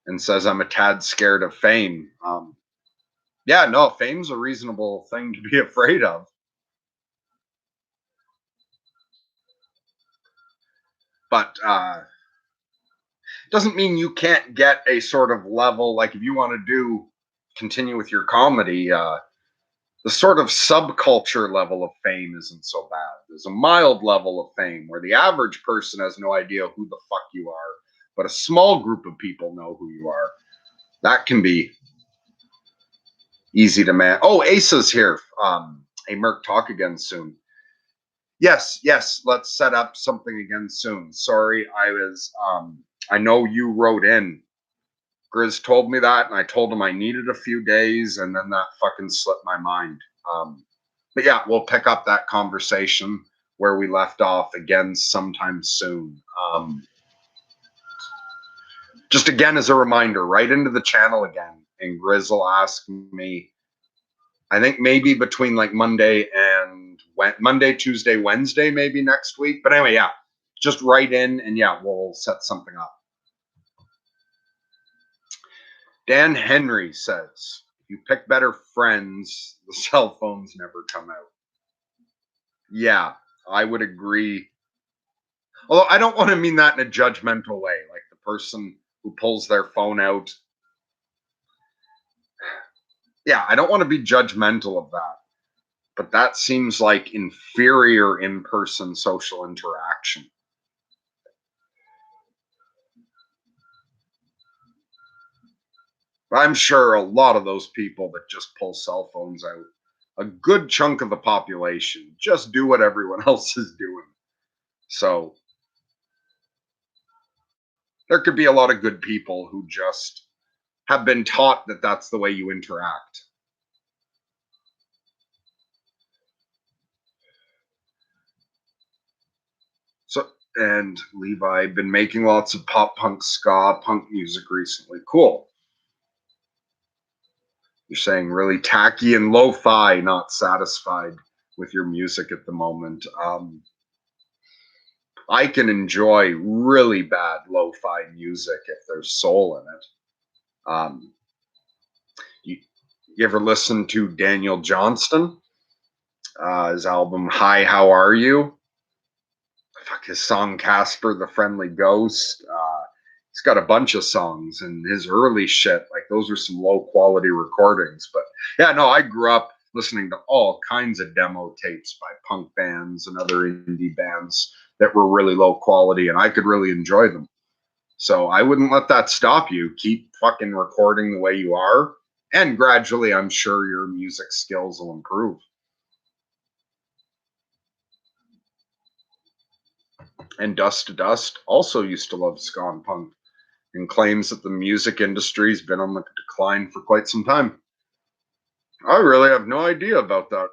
and says, I'm a tad scared of fame. Yeah, no, fame's a reasonable thing to be afraid of. But doesn't mean you can't get a sort of level, like if you want to continue with your comedy, the sort of subculture level of fame isn't so bad. There's a mild level of fame where the average person has no idea who the fuck you are, but a small group of people know who you are. That can be easy to man. Oh, Asa's here. Hey, Merc, talk again soon. Yes, let's set up something again soon. Sorry, I know you wrote in. Grizz told me that, and I told him I needed a few days, and then that fucking slipped my mind. But yeah, we'll pick up that conversation where we left off again sometime soon. Just again as a reminder, right into the channel again, and Grizz will ask me I think maybe between like Monday, Tuesday, Wednesday, maybe next week. But anyway, yeah, just write in and yeah, we'll set something up. Dan Henry says, if you pick better friends, the cell phones never come out. Yeah, I would agree. Although I don't want to mean that in a judgmental way, like the person who pulls their phone out. Yeah, I don't want to be judgmental of that. But that seems like inferior in-person social interaction. I'm sure a lot of those people that just pull cell phones out, a good chunk of the population just do what everyone else is doing. So there could be a lot of good people who just have been taught that that's the way you interact. So, and Levi, been making lots of pop punk, ska, punk music recently. Cool. You're saying really tacky and lo-fi, not satisfied with your music at the moment. I can enjoy really bad lo-fi music if there's soul in it. You, you ever listen to Daniel Johnston? His album "Hi, How Are You"? Fuck, his song "Casper the Friendly Ghost." He's got a bunch of songs, and his early shit, like those are some low quality recordings. But yeah, no, I grew up listening to all kinds of demo tapes by punk bands and other indie bands that were really low quality, and I could really enjoy them. So I wouldn't let that stop you. Keep fucking recording the way you are, and gradually, I'm sure your music skills will improve. And Dust to Dust also used to love ska and punk, and claims that the music industry's been on the decline for quite some time. I really have no idea about that.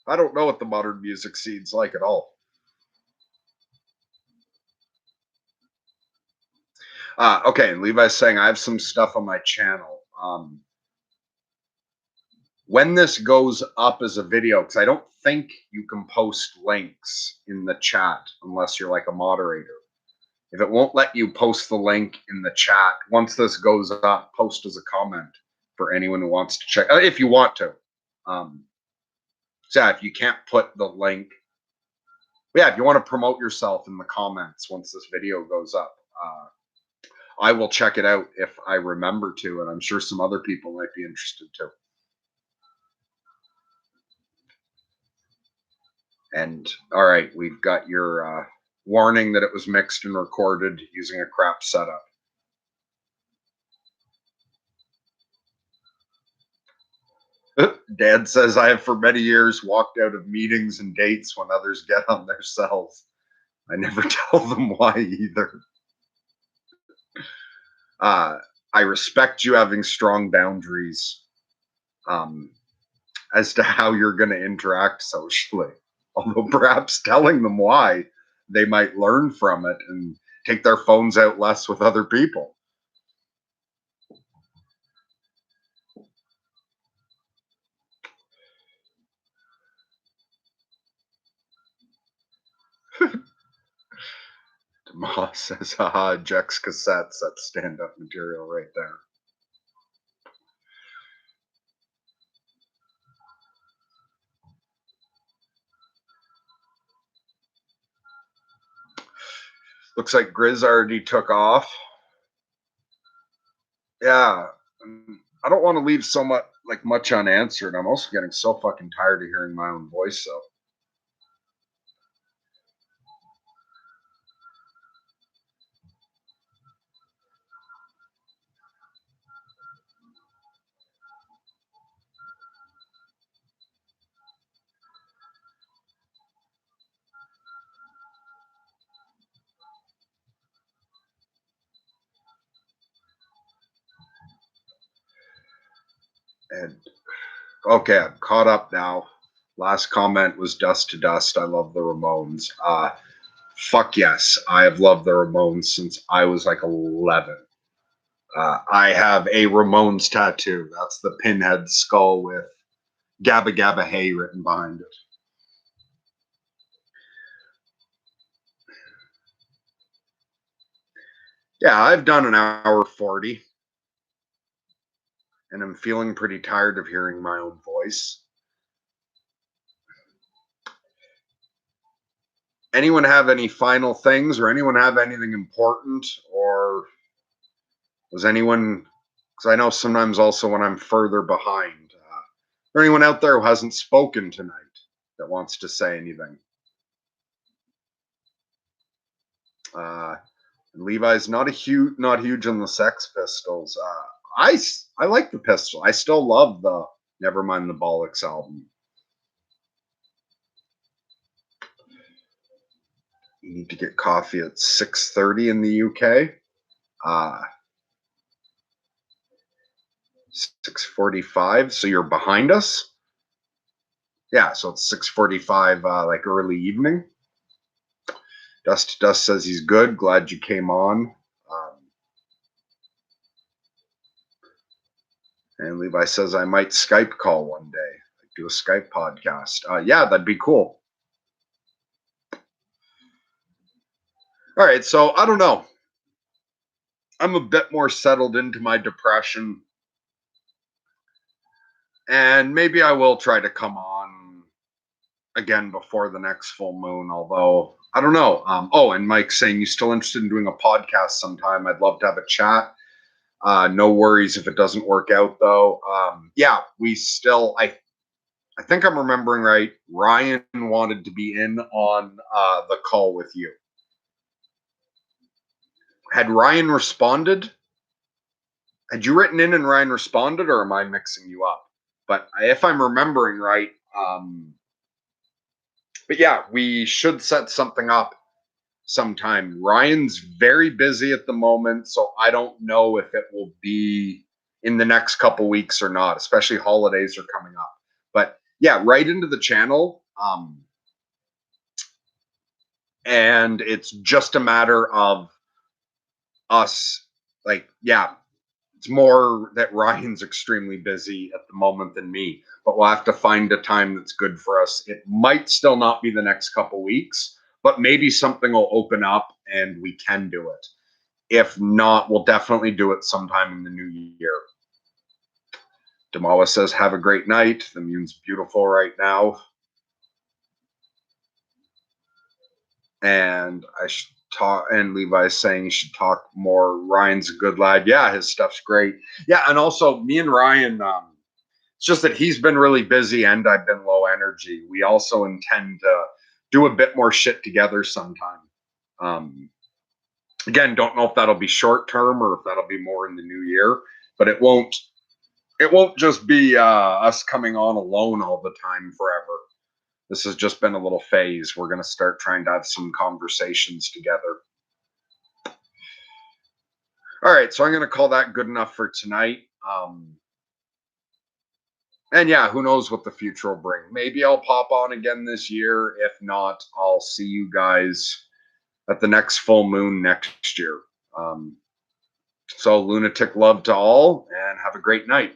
I don't know what the modern music scene's like at all. Okay, and Levi's saying I have some stuff on my channel. When this goes up as a video, because I don't think you can post links in the chat unless you're like a moderator. If it won't let you post the link in the chat, once this goes up, post as a comment for anyone who wants to check, if you want to. So yeah, if you can't put the link, yeah, if you want to promote yourself in the comments once this video goes up, I will check it out if I remember to, and I'm sure some other people might be interested too. And all right, we've got your warning that it was mixed and recorded using a crap setup. Dad says, I have for many years walked out of meetings and dates when others get on their cells. I never tell them why either. I respect you having strong boundaries as to how you're going to interact socially. Although perhaps telling them why, they might learn from it and take their phones out less with other people. Moss says, haha, Jex cassettes, that's stand up material right there. Looks like Grizz already took off. Yeah, I don't want to leave so much unanswered. I'm also getting so fucking tired of hearing my own voice. So and okay, I'm caught up now. Last comment was Dust to Dust. I love the Ramones. Fuck yes, I have loved the Ramones since I was like 11. I have a Ramones tattoo. That's the pinhead skull with Gabba Gabba Hey written behind it. Yeah, I've done an hour 40, and I'm feeling pretty tired of hearing my own voice. Anyone have any final things, or anyone have anything important, or was anyone, because I know sometimes also when I'm further behind, or anyone out there who hasn't spoken tonight that wants to say anything? Uh, Levi's not huge on the Sex Pistols. I like the Pistol. I still love the Nevermind the Bollocks album. You need to get coffee at 6:30 in the UK. 6:45. So you're behind us. Yeah, so it's 6:45, like early evening. Dust says he's good. Glad you came on. And Levi says I might Skype call one day, like do a Skype podcast. Yeah, that'd be cool. All right, so I don't know. I'm a bit more settled into my depression, and maybe I will try to come on again before the next full moon. Although I don't know. Oh, and Mike's saying you still interested in doing a podcast sometime? I'd love to have a chat. No worries if it doesn't work out, though. Yeah, we still. I think I'm remembering right. Ryan wanted to be in on the call with you. Had Ryan responded? Had you written in and Ryan responded, or am I mixing you up? But if I'm remembering right, but yeah, we should set something up sometime. Ryan's very busy at the moment, so I don't know if it will be in the next couple weeks or not, especially holidays are coming up. But yeah, right into the channel. And it's just a matter of us, like, yeah, it's more that Ryan's extremely busy at the moment than me, but we'll have to find a time that's good for us. It might still not be the next couple weeks, but maybe something will open up and we can do it. If not, we'll definitely do it sometime in the new year. Damawa says, have a great night. The moon's beautiful right now. And I should talk, and Levi's saying you should talk more. Ryan's a good lad. Yeah, his stuff's great. Yeah, and also me and Ryan, it's just that he's been really busy and I've been low energy. We also intend to do a bit more shit together sometime. Um, Again, don't know if that'll be short term or if that'll be more in the new year, but it won't just be us coming on alone all the time forever. This has just been a little phase. We're going to start trying to have some conversations together. All right, so I'm going to call that good enough for tonight. And yeah, who knows what the future will bring. Maybe I'll pop on again this year. If not, I'll see you guys at the next full moon next year. So lunatic love to all and have a great night.